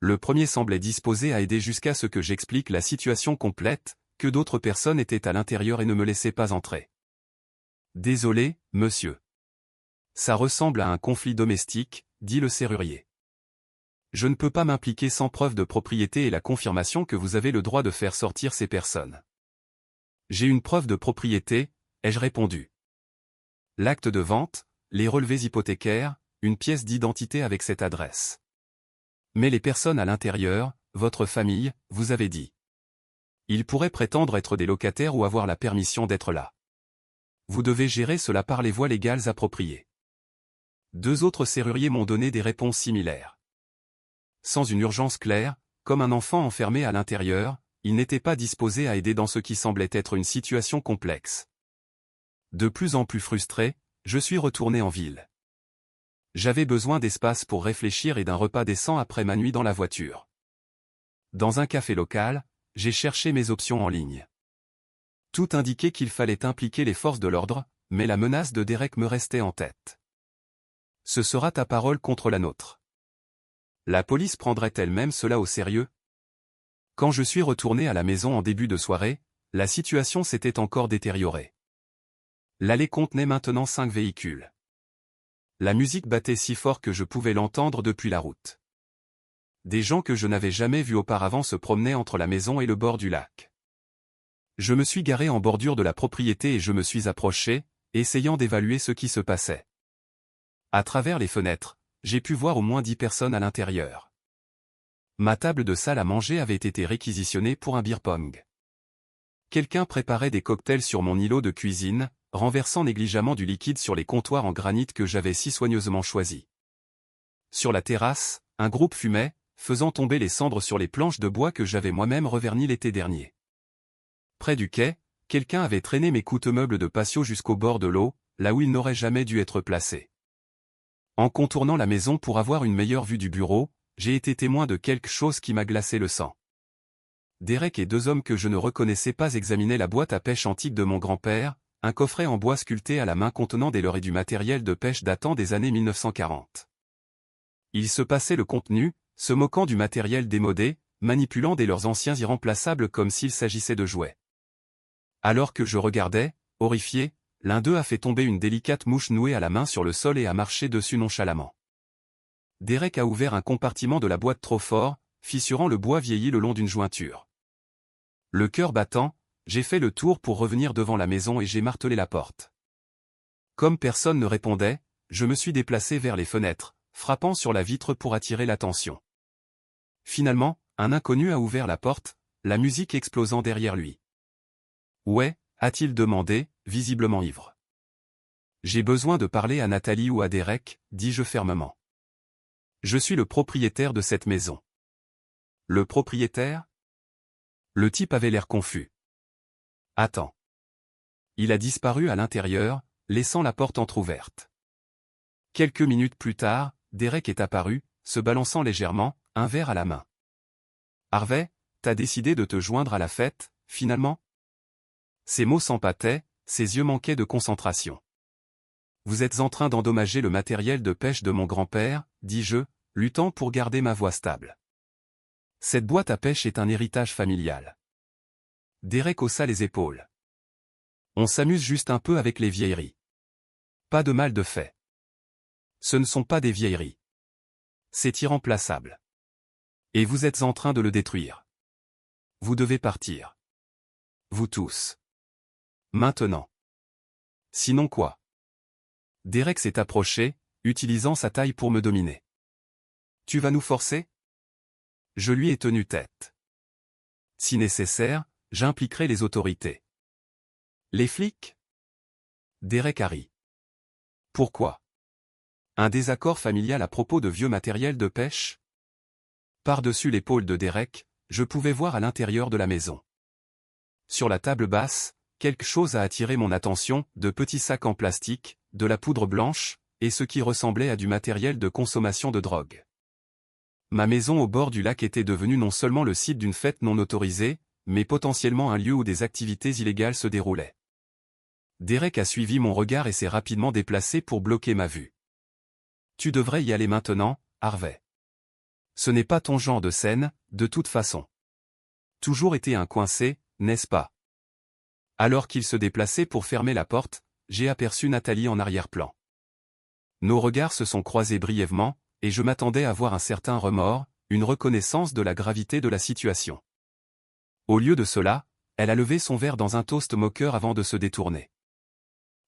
S1: Le premier semblait disposé à aider jusqu'à ce que j'explique la situation complète, que d'autres personnes étaient à l'intérieur et ne me laissaient pas entrer. Désolé, monsieur. Ça ressemble à un conflit domestique, dit le serrurier. je ne peux pas m'impliquer sans preuve de propriété et la confirmation que vous avez le droit de faire sortir ces personnes. J'ai une preuve de propriété, ai-je répondu. L'acte de vente, les relevés hypothécaires, une pièce d'identité avec cette adresse. Mais les personnes à l'intérieur, votre famille, vous avez dit. Ils pourraient prétendre être des locataires ou avoir la permission d'être là. Vous devez gérer cela par les voies légales appropriées. 2 autres serruriers m'ont donné des réponses similaires. Sans une urgence claire, comme un enfant enfermé à l'intérieur, ils n'étaient pas disposés à aider dans ce qui semblait être une situation complexe. De plus en plus frustré, je suis retourné en ville. J'avais besoin d'espace pour réfléchir et d'un repas décent après ma nuit dans la voiture. Dans un café local, j'ai cherché mes options en ligne. Tout indiquait qu'il fallait impliquer les forces de l'ordre, mais la menace de Derek me restait en tête. Ce sera ta parole contre la nôtre. La police prendrait-elle même cela au sérieux? Quand je suis retourné à la maison en début de soirée, la situation s'était encore détériorée. L'allée contenait maintenant 5 véhicules. La musique battait si fort que je pouvais l'entendre depuis la route. Des gens que je n'avais jamais vus auparavant se promenaient entre la maison et le bord du lac. Je me suis garé en bordure de la propriété et je me suis approché, essayant d'évaluer ce qui se passait. À travers les fenêtres, j'ai pu voir au moins 10 personnes à l'intérieur. Ma table de salle à manger avait été réquisitionnée pour un beer pong. Quelqu'un préparait des cocktails sur mon îlot de cuisine, renversant négligemment du liquide sur les comptoirs en granit que j'avais si soigneusement choisis. Sur la terrasse, un groupe fumait, faisant tomber les cendres sur les planches de bois que j'avais moi-même revernies l'été dernier. Près du quai, quelqu'un avait traîné mes coûteux meubles de patio jusqu'au bord de l'eau, là où ils n'auraient jamais dû être placés. En contournant la maison pour avoir une meilleure vue du bureau, j'ai été témoin de quelque chose qui m'a glacé le sang. Derek et 2 hommes que je ne reconnaissais pas examinaient la boîte à pêche antique de mon grand-père, un coffret en bois sculpté à la main contenant des leurres et du matériel de pêche datant des années 1940. Ils se passaient le contenu, se moquant du matériel démodé, manipulant des leurres anciens irremplaçables comme s'il s'agissait de jouets. Alors que je regardais, horrifié, l'un d'eux a fait tomber une délicate mouche nouée à la main sur le sol et a marché dessus nonchalamment. Derek a ouvert un compartiment de la boîte trop fort, fissurant le bois vieilli le long d'une jointure. Le cœur battant, j'ai fait le tour pour revenir devant la maison et j'ai martelé la porte. Comme personne ne répondait, je me suis déplacé vers les fenêtres, frappant sur la vitre pour attirer l'attention. Finalement, un inconnu a ouvert la porte, la musique explosant derrière lui. « Ouais » a-t-il demandé, visiblement ivre. « J'ai besoin de parler à Nathalie ou à Derek » dis-je fermement. « Je suis le propriétaire de cette maison. » « Le propriétaire ?» Le type avait l'air confus. « Attends. » Il a disparu à l'intérieur, laissant la porte entr'ouverte. Quelques minutes plus tard, Derek est apparu, se balançant légèrement, un verre à la main. « Harvey, t'as décidé de te joindre à la fête, finalement ?» Ses mots s'empâtaient, ses yeux manquaient de concentration. « Vous êtes en train d'endommager le matériel de pêche de mon grand-père, dis-je, luttant pour garder ma voix stable. Cette boîte à pêche est un héritage familial. » Derek haussa les épaules. « On s'amuse juste un peu avec les vieilleries. Pas de mal de fait. Ce ne sont pas des vieilleries. C'est irremplaçable. Et vous êtes en train de le détruire. Vous devez partir. Vous tous. Maintenant. Sinon quoi? » Derek s'est approché, utilisant sa taille pour me dominer. « Tu vas nous forcer ?» Je lui ai tenu tête. « Si nécessaire, j'impliquerai les autorités. » « Les flics ?» Derek a ri. « Pourquoi? Un désaccord familial à propos de vieux matériel de pêche? » Par-dessus l'épaule de Derek, je pouvais voir à l'intérieur de la maison. Sur la table basse, quelque chose a attiré mon attention, de petits sacs en plastique, de la poudre blanche, et ce qui ressemblait à du matériel de consommation de drogue. Ma maison au bord du lac était devenue non seulement le site d'une fête non autorisée, mais potentiellement un lieu où des activités illégales se déroulaient. Derek a suivi mon regard et s'est rapidement déplacé pour bloquer ma vue. « Tu devrais y aller maintenant, Harvey. Ce n'est pas ton genre de scène, de toute façon. Toujours été un coincé, n'est-ce pas ?» Alors qu'il se déplaçait pour fermer la porte, j'ai aperçu Nathalie en arrière-plan. Nos regards se sont croisés brièvement, et je m'attendais à voir un certain remords, une reconnaissance de la gravité de la situation. Au lieu de cela, elle a levé son verre dans un toast moqueur avant de se détourner.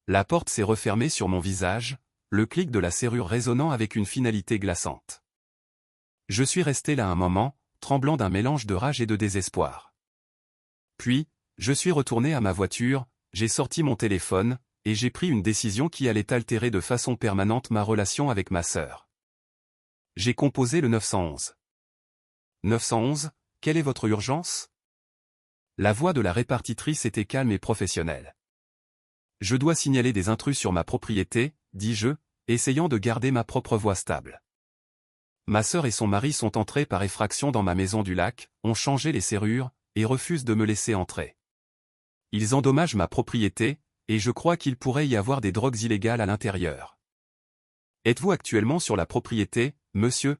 S1: La porte s'est refermée sur mon visage, le clic de la serrure résonnant avec une finalité glaçante. Je suis resté là un moment, tremblant d'un mélange de rage et de désespoir. Puis, je suis retourné à ma voiture, j'ai sorti mon téléphone, et j'ai pris une décision qui allait altérer de façon permanente ma relation avec ma sœur. J'ai composé le 911. 911, quelle est votre urgence? La voix de la répartitrice était calme et professionnelle. Je dois signaler des intrus sur ma propriété, dis-je, essayant de garder ma propre voix stable. Ma sœur et son mari sont entrés par effraction dans ma maison du lac, ont changé les serrures, et refusent de me laisser entrer. Ils endommagent ma propriété, et je crois qu'il pourrait y avoir des drogues illégales à l'intérieur. Êtes-vous actuellement sur la propriété, monsieur?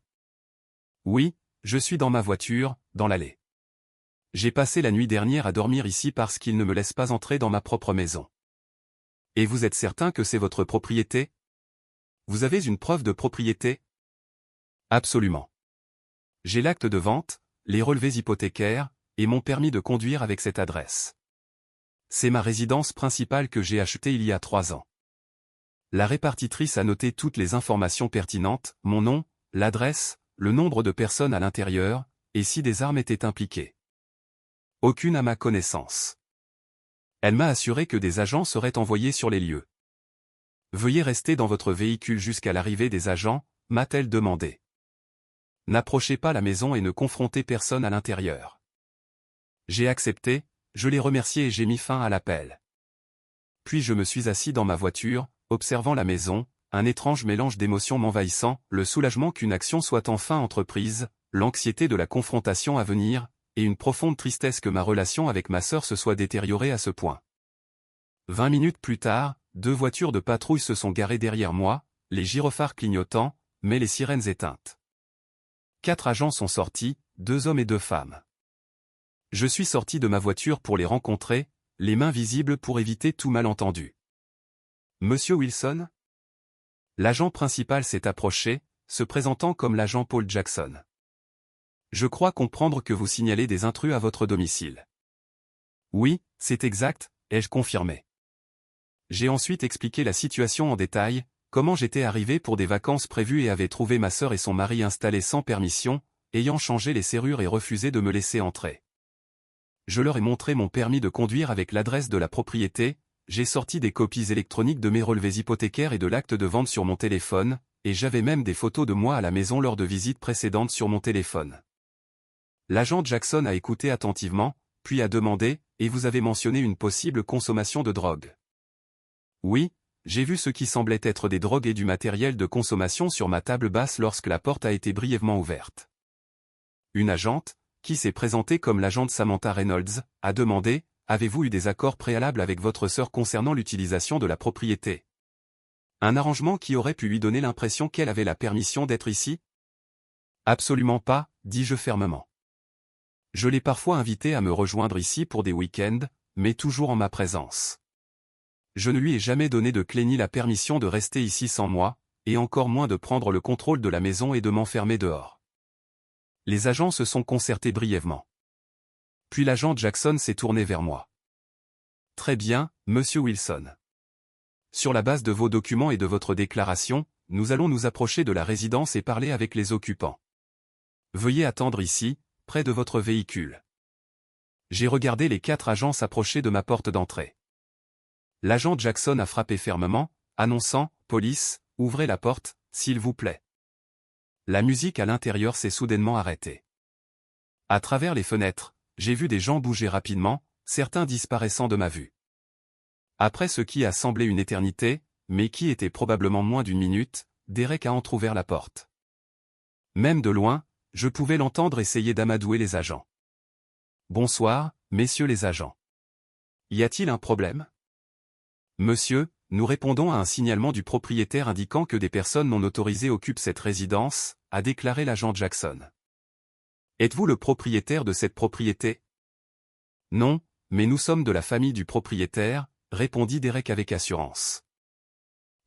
S1: Oui, je suis dans ma voiture, dans l'allée. J'ai passé la nuit dernière à dormir ici parce qu'ils ne me laissent pas entrer dans ma propre maison. Et vous êtes certain que c'est votre propriété? Vous avez une preuve de propriété? Absolument. J'ai l'acte de vente, les relevés hypothécaires, et mon permis de conduire avec cette adresse. C'est ma résidence principale que j'ai achetée il y a 3 ans. La répartitrice a noté toutes les informations pertinentes, mon nom, l'adresse, le nombre de personnes à l'intérieur, et si des armes étaient impliquées. Aucune à ma connaissance. Elle m'a assuré que des agents seraient envoyés sur les lieux. Veuillez rester dans votre véhicule jusqu'à l'arrivée des agents, m'a-t-elle demandé. N'approchez pas la maison et ne confrontez personne à l'intérieur. J'ai accepté, je l'ai remercié et j'ai mis fin à l'appel. Puis je me suis assis dans ma voiture, observant la maison, un étrange mélange d'émotions m'envahissant, le soulagement qu'une action soit enfin entreprise, l'anxiété de la confrontation à venir, et une profonde tristesse que ma relation avec ma sœur se soit détériorée à ce point. 20 minutes plus tard, 2 voitures de patrouille se sont garées derrière moi, les gyrophares clignotants, mais les sirènes éteintes. 4 agents sont sortis, 2 hommes et 2 femmes. Je suis sorti de ma voiture pour les rencontrer, les mains visibles pour éviter tout malentendu. Monsieur Wilson? L'agent principal s'est approché, se présentant comme l'agent Paul Jackson. Je crois comprendre que vous signalez des intrus à votre domicile. Oui, c'est exact, ai-je confirmé. J'ai ensuite expliqué la situation en détail, comment j'étais arrivé pour des vacances prévues et avais trouvé ma sœur et son mari installés sans permission, ayant changé les serrures et refusé de me laisser entrer. Je leur ai montré mon permis de conduire avec l'adresse de la propriété, j'ai sorti des copies électroniques de mes relevés hypothécaires et de l'acte de vente sur mon téléphone, et j'avais même des photos de moi à la maison lors de visites précédentes sur mon téléphone. L'agent Jackson a écouté attentivement, puis a demandé, « Et vous avez mentionné une possible consommation de drogue ?» Oui, j'ai vu ce qui semblait être des drogues et du matériel de consommation sur ma table basse lorsque la porte a été brièvement ouverte. Une agente, qui s'est présentée comme l'agente Samantha Reynolds, a demandé, « Avez-vous eu des accords préalables avec votre sœur concernant l'utilisation de la propriété ?» Un arrangement qui aurait pu lui donner l'impression qu'elle avait la permission d'être ici? Absolument pas, dis-je fermement. Je l'ai parfois invitée à me rejoindre ici pour des week-ends, mais toujours en ma présence. Je ne lui ai jamais donné de clé ni la permission de rester ici sans moi, et encore moins de prendre le contrôle de la maison et de m'enfermer dehors. Les agents se sont concertés brièvement. Puis l'agent Jackson s'est tourné vers moi. Très bien, monsieur Wilson. Sur la base de vos documents et de votre déclaration, nous allons nous approcher de la résidence et parler avec les occupants. Veuillez attendre ici, près de votre véhicule. J'ai regardé les 4 agents s'approcher de ma porte d'entrée. L'agent Jackson a frappé fermement, annonçant, « Police, ouvrez la porte, s'il vous plaît. » La musique à l'intérieur s'est soudainement arrêtée. À travers les fenêtres, j'ai vu des gens bouger rapidement, certains disparaissant de ma vue. Après ce qui a semblé une éternité, mais qui était probablement moins d'1 minute, Derek a entrouvert la porte. Même de loin, je pouvais l'entendre essayer d'amadouer les agents. « Bonsoir, messieurs les agents. Y a-t-il un problème ? » Monsieur, nous répondons à un signalement du propriétaire indiquant que des personnes non autorisées occupent cette résidence, a déclaré l'agent Jackson. Êtes-vous le propriétaire de cette propriété? Non, mais nous sommes de la famille du propriétaire, répondit Derek avec assurance.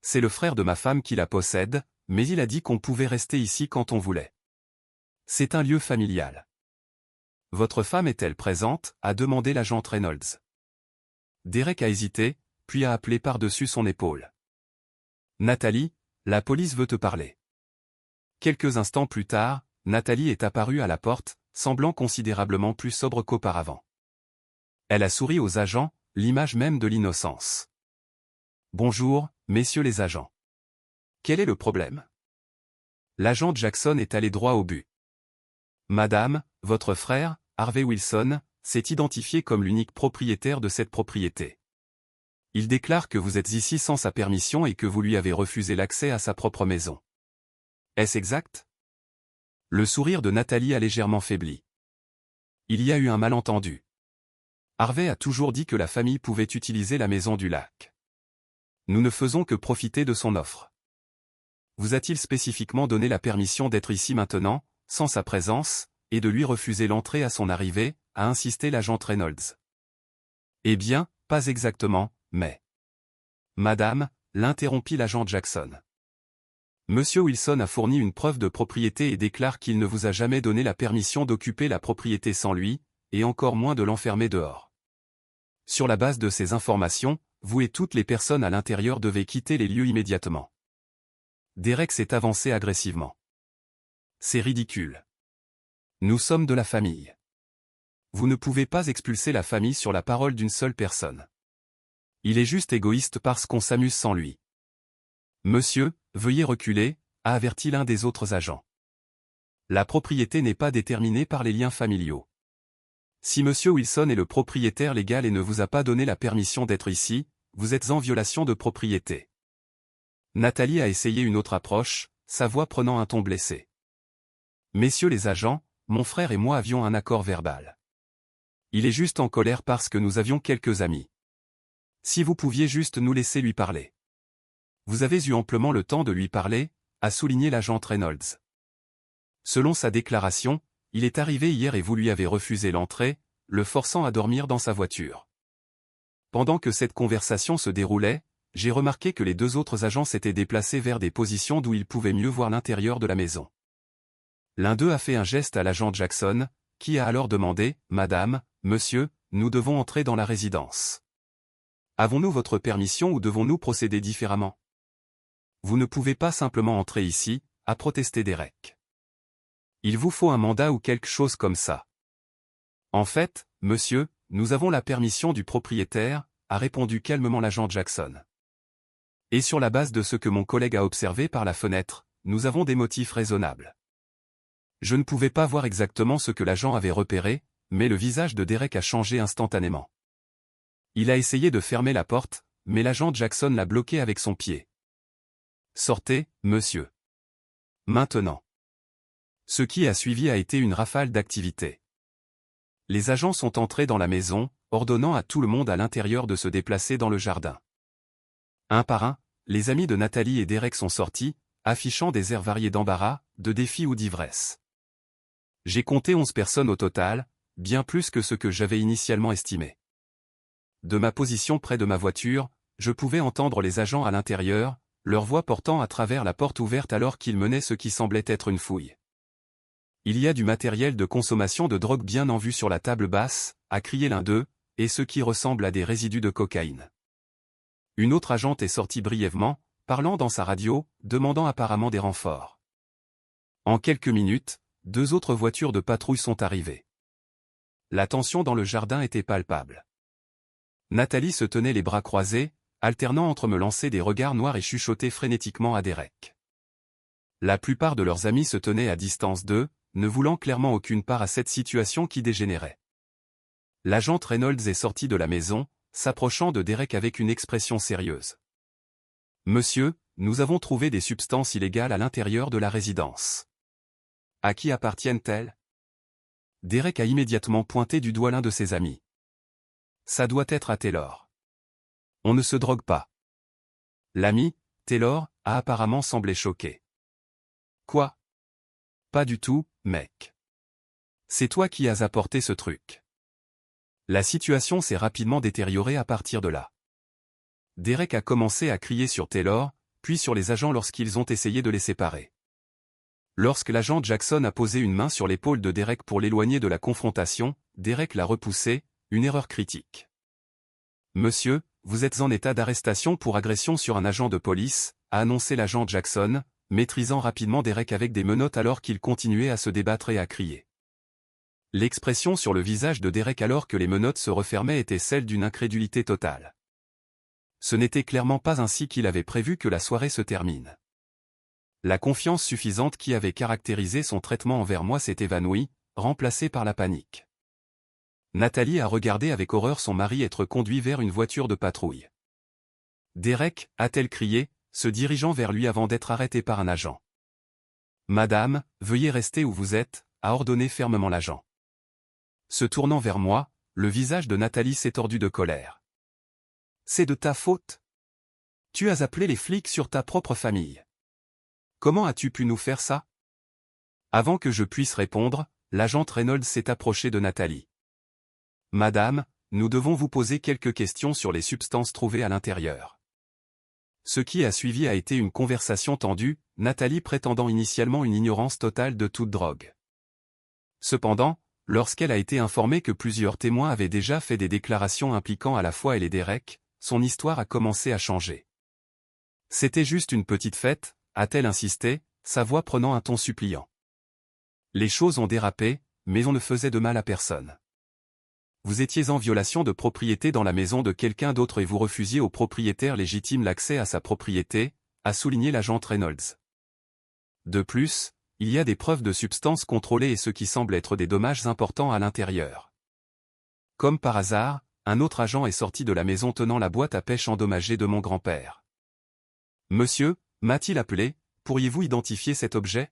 S1: C'est le frère de ma femme qui la possède, mais il a dit qu'on pouvait rester ici quand on voulait. C'est un lieu familial. Votre femme est-elle présente? A demandé l'agent Reynolds. Derek a hésité, puis a appelé par-dessus son épaule. Nathalie, la police veut te parler. Quelques instants plus tard, Nathalie est apparue à la porte, semblant considérablement plus sobre qu'auparavant. Elle a souri aux agents, l'image même de l'innocence. Bonjour, messieurs les agents. Quel est le problème? L'agent Jackson est allé droit au but. Madame, votre frère, Harvey Wilson, s'est identifié comme l'unique propriétaire de cette propriété. Il déclare que vous êtes ici sans sa permission et que vous lui avez refusé l'accès à sa propre maison. Est-ce exact? Le sourire de Nathalie a légèrement faibli. Il y a eu un malentendu. Harvey a toujours dit que la famille pouvait utiliser la maison du lac. Nous ne faisons que profiter de son offre. Vous a-t-il spécifiquement donné la permission d'être ici maintenant, sans sa présence, et de lui refuser l'entrée à son arrivée, a insisté l'agent Reynolds. Eh bien, pas exactement, mais... Madame, l'interrompit l'agent Jackson. Monsieur Wilson a fourni une preuve de propriété et déclare qu'il ne vous a jamais donné la permission d'occuper la propriété sans lui, et encore moins de l'enfermer dehors. Sur la base de ces informations, vous et toutes les personnes à l'intérieur devez quitter les lieux immédiatement. Derek s'est avancé agressivement. C'est ridicule. Nous sommes de la famille. Vous ne pouvez pas expulser la famille sur la parole d'une seule personne. Il est juste égoïste parce qu'on s'amuse sans lui. Monsieur, veuillez reculer, a averti l'un des autres agents. La propriété n'est pas déterminée par les liens familiaux. Si Monsieur Wilson est le propriétaire légal et ne vous a pas donné la permission d'être ici, vous êtes en violation de propriété. Nathalie a essayé une autre approche, sa voix prenant un ton blessé. Messieurs les agents, mon frère et moi avions un accord verbal. Il est juste en colère parce que nous avions quelques amis. Si vous pouviez juste nous laisser lui parler. Vous avez eu amplement le temps de lui parler, a souligné l'agent Reynolds. Selon sa déclaration, il est arrivé hier et vous lui avez refusé l'entrée, le forçant à dormir dans sa voiture. Pendant que cette conversation se déroulait, j'ai remarqué que les deux autres agents s'étaient déplacés vers des positions d'où ils pouvaient mieux voir l'intérieur de la maison. L'un d'eux a fait un geste à l'agent Jackson, qui a alors demandé « Madame, monsieur, nous devons entrer dans la résidence. Avons-nous votre permission ou devons-nous procéder différemment? Vous ne pouvez pas simplement entrer ici, » a protesté Derek. Il vous faut un mandat ou quelque chose comme ça. En fait, monsieur, nous avons la permission du propriétaire, a répondu calmement l'agent Jackson. Et sur la base de ce que mon collègue a observé par la fenêtre, nous avons des motifs raisonnables. Je ne pouvais pas voir exactement ce que l'agent avait repéré, mais le visage de Derek a changé instantanément. Il a essayé de fermer la porte, mais l'agent Jackson l'a bloqué avec son pied. Sortez, monsieur. Maintenant. Ce qui a suivi a été une rafale d'activité. Les agents sont entrés dans la maison, ordonnant à tout le monde à l'intérieur de se déplacer dans le jardin. Un par un, les amis de Nathalie et Derek sont sortis, affichant des airs variés d'embarras, de défi ou d'ivresse. J'ai compté 11 personnes au total, bien plus que ce que j'avais initialement estimé. De ma position près de ma voiture, je pouvais entendre les agents à l'intérieur, leur voix portant à travers la porte ouverte alors qu'ils menaient ce qui semblait être une fouille. Il y a du matériel de consommation de drogue bien en vue sur la table basse, a crié l'un d'eux, et ce qui ressemble à des résidus de cocaïne. Une autre agente est sortie brièvement, parlant dans sa radio, demandant apparemment des renforts. En quelques minutes, 2 autres voitures de patrouille sont arrivées. La tension dans le jardin était palpable. Nathalie se tenait les bras croisés, alternant entre me lancer des regards noirs et chuchoter frénétiquement à Derek. La plupart de leurs amis se tenaient à distance d'eux, ne voulant clairement aucune part à cette situation qui dégénérait. L'agent Reynolds est sorti de la maison, s'approchant de Derek avec une expression sérieuse. « Monsieur, nous avons trouvé des substances illégales à l'intérieur de la résidence. À qui appartiennent-elles » Derek a immédiatement pointé du doigt l'un de ses amis. « Ça doit être à Taylor. On ne se drogue pas. » L'ami, Taylor, a apparemment semblé choqué. « Quoi ? Pas du tout, mec. C'est toi qui as apporté ce truc. » La situation s'est rapidement détériorée à partir de là. Derek a commencé à crier sur Taylor, puis sur les agents lorsqu'ils ont essayé de les séparer. Lorsque l'agent Jackson a posé une main sur l'épaule de Derek pour l'éloigner de la confrontation, Derek l'a repoussé, une erreur critique. « Monsieur, vous êtes en état d'arrestation pour agression sur un agent de police », a annoncé l'agent Jackson, maîtrisant rapidement Derek avec des menottes alors qu'il continuait à se débattre et à crier. L'expression sur le visage de Derek alors que les menottes se refermaient était celle d'une incrédulité totale. Ce n'était clairement pas ainsi qu'il avait prévu que la soirée se termine. La confiance suffisante qui avait caractérisé son traitement envers moi s'est évanouie, remplacée par la panique. Nathalie a regardé avec horreur son mari être conduit vers une voiture de patrouille. « Derek » a-t-elle crié, se dirigeant vers lui avant d'être arrêtée par un agent. « Madame, veuillez rester où vous êtes » a ordonné fermement l'agent. Se tournant vers moi, le visage de Nathalie s'est tordu de colère. « C'est de ta faute. Tu as appelé les flics sur ta propre famille. Comment as-tu pu nous faire ça ?» Avant que je puisse répondre, l'agent Reynolds s'est approché de Nathalie. « Madame, nous devons vous poser quelques questions sur les substances trouvées à l'intérieur. » Ce qui a suivi a été une conversation tendue, Nathalie prétendant initialement une ignorance totale de toute drogue. Cependant, lorsqu'elle a été informée que plusieurs témoins avaient déjà fait des déclarations impliquant à la fois elle et Derek, son histoire a commencé à changer. « C'était juste une petite fête », a-t-elle insisté, sa voix prenant un ton suppliant. « Les choses ont dérapé, mais on ne faisait de mal à personne. Vous étiez en violation de propriété dans la maison de quelqu'un d'autre et vous refusiez au propriétaire légitime l'accès à sa propriété, a souligné l'agent Reynolds. De plus, il y a des preuves de substances contrôlées et ce qui semble être des dommages importants à l'intérieur. Comme par hasard, un autre agent est sorti de la maison tenant la boîte à pêche endommagée de mon grand-père. « Monsieur » m'a-t-il appelé, « pourriez-vous identifier cet objet ?»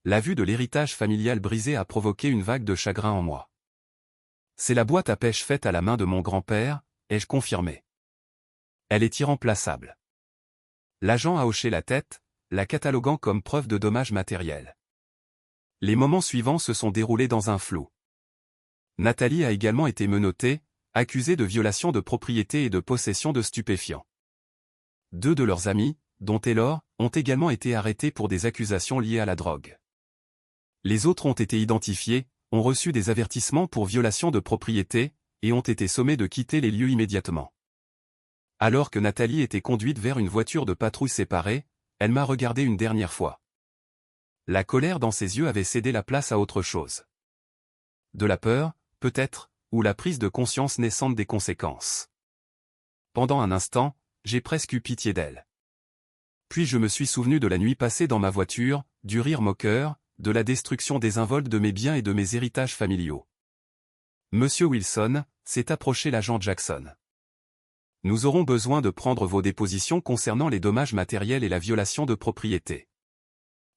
S1: La vue de l'héritage familial brisé a provoqué une vague de chagrin en moi. « C'est la boîte à pêche faite à la main de mon grand-père », ai-je confirmé. « Elle est irremplaçable. » L'agent a hoché la tête, la cataloguant comme preuve de dommages matériels. Les moments suivants se sont déroulés dans un flou. Nathalie a également été menottée, accusée de violation de propriété et de possession de stupéfiants. 2 de leurs amis, dont Taylor, ont également été arrêtés pour des accusations liées à la drogue. Les autres ont été identifiés, ont reçu des avertissements pour violation de propriété, et ont été sommés de quitter les lieux immédiatement. Alors que Nathalie était conduite vers une voiture de patrouille séparée, elle m'a regardé une dernière fois. La colère dans ses yeux avait cédé la place à autre chose. De la peur, peut-être, ou la prise de conscience naissante des conséquences. Pendant un instant, j'ai presque eu pitié d'elle. Puis je me suis souvenu de la nuit passée dans ma voiture, du rire moqueur, de la destruction désinvolte de mes biens et de mes héritages familiaux. Monsieur Wilson, s'est approché l'agent Jackson. Nous aurons besoin de prendre vos dépositions concernant les dommages matériels et la violation de propriété.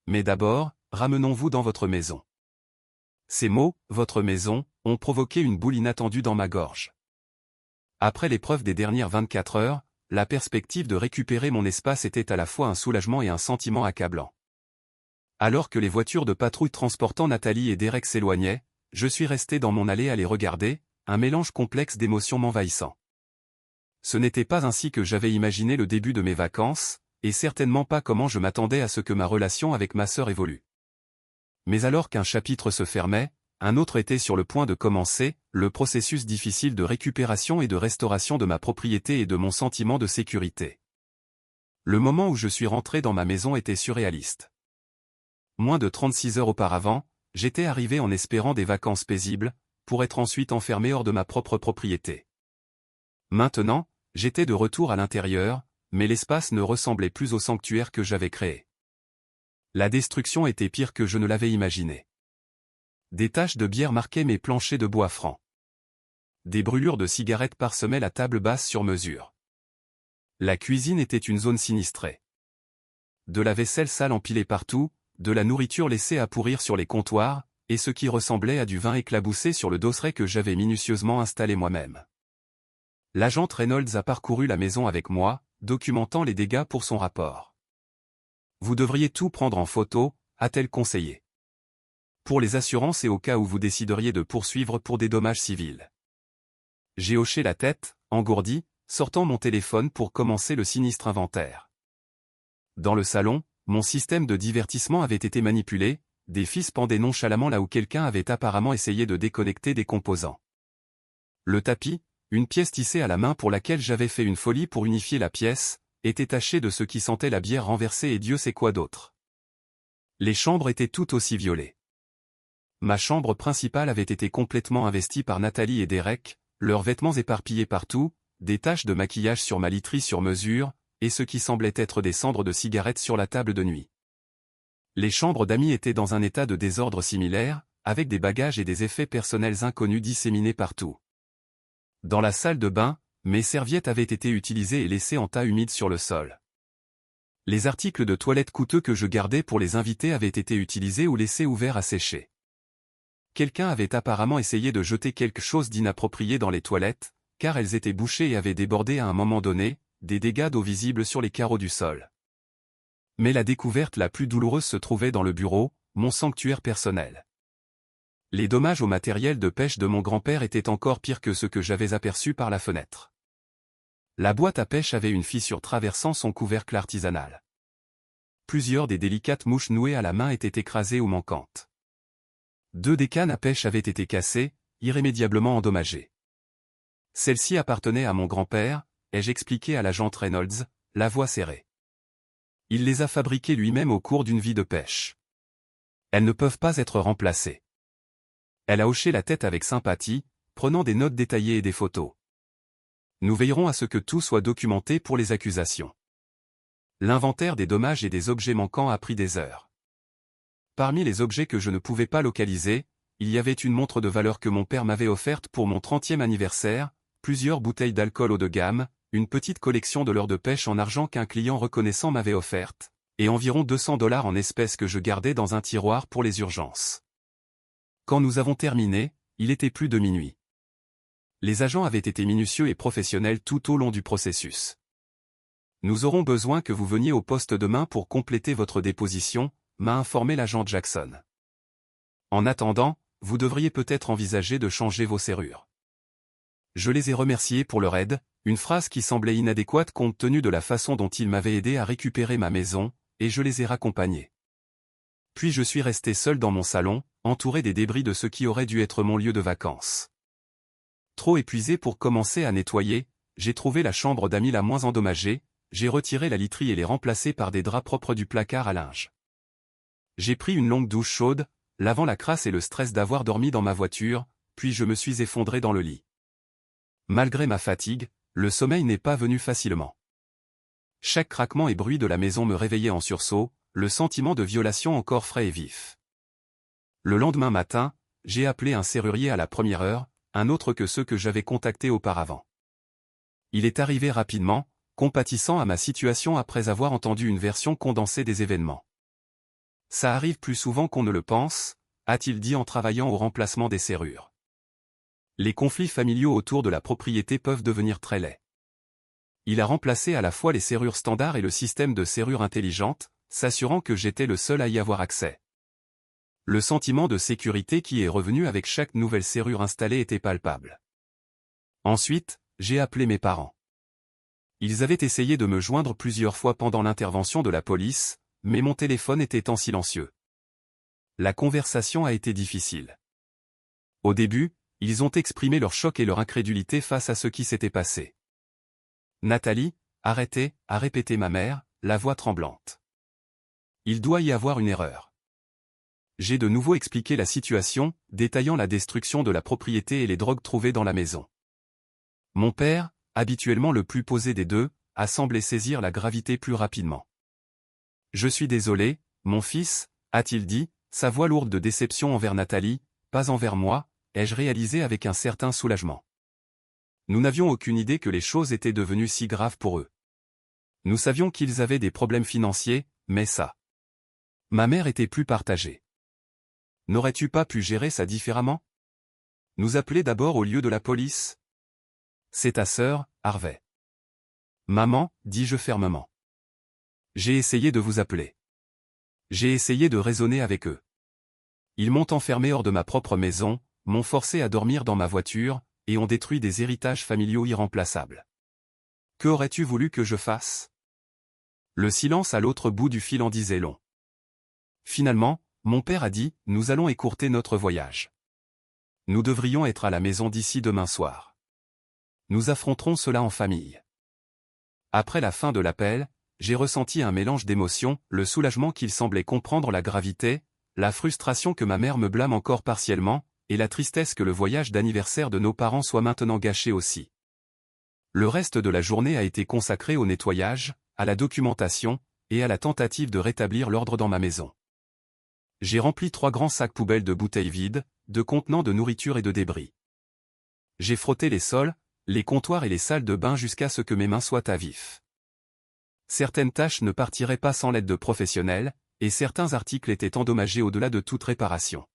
S1: Mais d'abord, ramenons-vous dans votre maison. Ces mots, votre maison, ont provoqué une boule inattendue dans ma gorge. Après l'épreuve des dernières 24 heures, la perspective de récupérer mon espace était à la fois un soulagement et un sentiment accablant. Alors que les voitures de patrouille transportant Nathalie et Derek s'éloignaient, je suis resté dans mon allée à les regarder, un mélange complexe d'émotions m'envahissant. Ce n'était pas ainsi que j'avais imaginé le début de mes vacances, et certainement pas comment je m'attendais à ce que ma relation avec ma sœur évolue. Mais alors qu'un chapitre se fermait, un autre était sur le point de commencer, le processus difficile de récupération et de restauration de ma propriété et de mon sentiment de sécurité. Le moment où je suis rentré dans ma maison était surréaliste. Moins de 36 heures auparavant, j'étais arrivé en espérant des vacances paisibles, pour être ensuite enfermé hors de ma propre propriété. Maintenant, j'étais de retour à l'intérieur, mais l'espace ne ressemblait plus au sanctuaire que j'avais créé. La destruction était pire que je ne l'avais imaginé. Des taches de bière marquaient mes planchers de bois franc. Des brûlures de cigarettes parsemaient la table basse sur mesure. La cuisine était une zone sinistrée. De la vaisselle sale empilée partout, de la nourriture laissée à pourrir sur les comptoirs, et ce qui ressemblait à du vin éclaboussé sur le dosseret que j'avais minutieusement installé moi-même. L'agent Reynolds a parcouru la maison avec moi, documentant les dégâts pour son rapport. « Vous devriez tout prendre en photo », a-t-elle conseillé. « Pour les assurances et au cas où vous décideriez de poursuivre pour des dommages civils. » J'ai hoché la tête, engourdi, sortant mon téléphone pour commencer le sinistre inventaire. Dans le salon, mon système de divertissement avait été manipulé, des fils pendaient nonchalamment là où quelqu'un avait apparemment essayé de déconnecter des composants. Le tapis, une pièce tissée à la main pour laquelle j'avais fait une folie pour unifier la pièce, était taché de ce qui sentait la bière renversée et Dieu sait quoi d'autre. Les chambres étaient toutes aussi violées. Ma chambre principale avait été complètement investie par Nathalie et Derek, leurs vêtements éparpillés partout, des taches de maquillage sur ma literie sur mesure, et ce qui semblait être des cendres de cigarettes sur la table de nuit. Les chambres d'amis étaient dans un état de désordre similaire, avec des bagages et des effets personnels inconnus disséminés partout. Dans la salle de bain, mes serviettes avaient été utilisées et laissées en tas humides sur le sol. Les articles de toilette coûteux que je gardais pour les invités avaient été utilisés ou laissés ouverts à sécher. Quelqu'un avait apparemment essayé de jeter quelque chose d'inapproprié dans les toilettes, car elles étaient bouchées et avaient débordé à un moment donné, des dégâts d'eau visibles sur les carreaux du sol. Mais la découverte la plus douloureuse se trouvait dans le bureau, mon sanctuaire personnel. Les dommages au matériel de pêche de mon grand-père étaient encore pires que ceux que j'avais aperçus par la fenêtre. La boîte à pêche avait une fissure traversant son couvercle artisanal. Plusieurs des délicates mouches nouées à la main étaient écrasées ou manquantes. 2 des cannes à pêche avaient été cassées, irrémédiablement endommagées. Celle-ci appartenait à mon grand-père, ai-je expliqué à l'agent Reynolds, la voix serrée. Il les a fabriquées lui-même au cours d'une vie de pêche. Elles ne peuvent pas être remplacées. Elle a hoché la tête avec sympathie, prenant des notes détaillées et des photos. Nous veillerons à ce que tout soit documenté pour les accusations. L'inventaire des dommages et des objets manquants a pris des heures. Parmi les objets que je ne pouvais pas localiser, il y avait une montre de valeur que mon père m'avait offerte pour mon 30e anniversaire, plusieurs bouteilles d'alcool haut de gamme, une petite collection de leurres de pêche en argent qu'un client reconnaissant m'avait offerte, et environ $200 en espèces que je gardais dans un tiroir pour les urgences. Quand nous avons terminé, il était plus de minuit. Les agents avaient été minutieux et professionnels tout au long du processus. Nous aurons besoin que vous veniez au poste demain pour compléter votre déposition, m'a informé l'agent Jackson. En attendant, vous devriez peut-être envisager de changer vos serrures. Je les ai remerciés pour leur aide, une phrase qui semblait inadéquate compte tenu de la façon dont ils m'avaient aidé à récupérer ma maison, et je les ai raccompagnés. Puis je suis resté seul dans mon salon, entouré des débris de ce qui aurait dû être mon lieu de vacances. Trop épuisé pour commencer à nettoyer, j'ai trouvé la chambre d'amis la moins endommagée, j'ai retiré la literie et les remplacé par des draps propres du placard à linge. J'ai pris une longue douche chaude, lavant la crasse et le stress d'avoir dormi dans ma voiture, puis je me suis effondré dans le lit. Malgré ma fatigue, le sommeil n'est pas venu facilement. Chaque craquement et bruit de la maison me réveillait en sursaut, le sentiment de violation encore frais et vif. Le lendemain matin, j'ai appelé un serrurier à la première heure, un autre que ceux que j'avais contactés auparavant. Il est arrivé rapidement, compatissant à ma situation après avoir entendu une version condensée des événements. Ça arrive plus souvent qu'on ne le pense, a-t-il dit en travaillant au remplacement des serrures. Les conflits familiaux autour de la propriété peuvent devenir très laids. Il a remplacé à la fois les serrures standards et le système de serrure intelligente, s'assurant que j'étais le seul à y avoir accès. Le sentiment de sécurité qui est revenu avec chaque nouvelle serrure installée était palpable. Ensuite, j'ai appelé mes parents. Ils avaient essayé de me joindre plusieurs fois pendant l'intervention de la police, mais mon téléphone était en silencieux. La conversation a été difficile. Au début, ils ont exprimé leur choc et leur incrédulité face à ce qui s'était passé. Nathalie, arrêtez, a répété ma mère, la voix tremblante. Il doit y avoir une erreur. J'ai de nouveau expliqué la situation, détaillant la destruction de la propriété et les drogues trouvées dans la maison. Mon père, habituellement le plus posé des deux, a semblé saisir la gravité plus rapidement. Je suis désolé, mon fils, a-t-il dit, sa voix lourde de déception envers Nathalie, pas envers moi, ai-je réalisé avec un certain soulagement. Nous n'avions aucune idée que les choses étaient devenues si graves pour eux. Nous savions qu'ils avaient des problèmes financiers, mais ça. Ma mère était plus partagée. N'aurais-tu pas pu gérer ça différemment? Nous appeler d'abord au lieu de la police? C'est ta sœur, Harvey. Maman, dis-je fermement. J'ai essayé de vous appeler. J'ai essayé de raisonner avec eux. Ils m'ont enfermé hors de ma propre maison, m'ont forcé à dormir dans ma voiture, et ont détruit des héritages familiaux irremplaçables. Que aurais-tu voulu que je fasse? Le silence à l'autre bout du fil en disait long. Finalement, mon père a dit, nous allons écourter notre voyage. Nous devrions être à la maison d'ici demain soir. Nous affronterons cela en famille. Après la fin de l'appel, j'ai ressenti un mélange d'émotions, le soulagement qu'il semblait comprendre la gravité, la frustration que ma mère me blâme encore partiellement, et la tristesse que le voyage d'anniversaire de nos parents soit maintenant gâché aussi. Le reste de la journée a été consacré au nettoyage, à la documentation, et à la tentative de rétablir l'ordre dans ma maison. J'ai rempli 3 grands sacs poubelles de bouteilles vides, de contenants de nourriture et de débris. J'ai frotté les sols, les comptoirs et les salles de bain jusqu'à ce que mes mains soient à vif. Certaines tâches ne partiraient pas sans l'aide de professionnels, et certains articles étaient endommagés au-delà de toute réparation.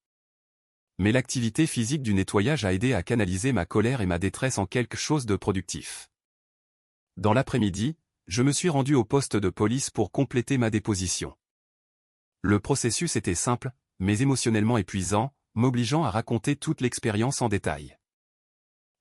S1: Mais l'activité physique du nettoyage a aidé à canaliser ma colère et ma détresse en quelque chose de productif. Dans l'après-midi, je me suis rendu au poste de police pour compléter ma déposition. Le processus était simple, mais émotionnellement épuisant, m'obligeant à raconter toute l'expérience en détail.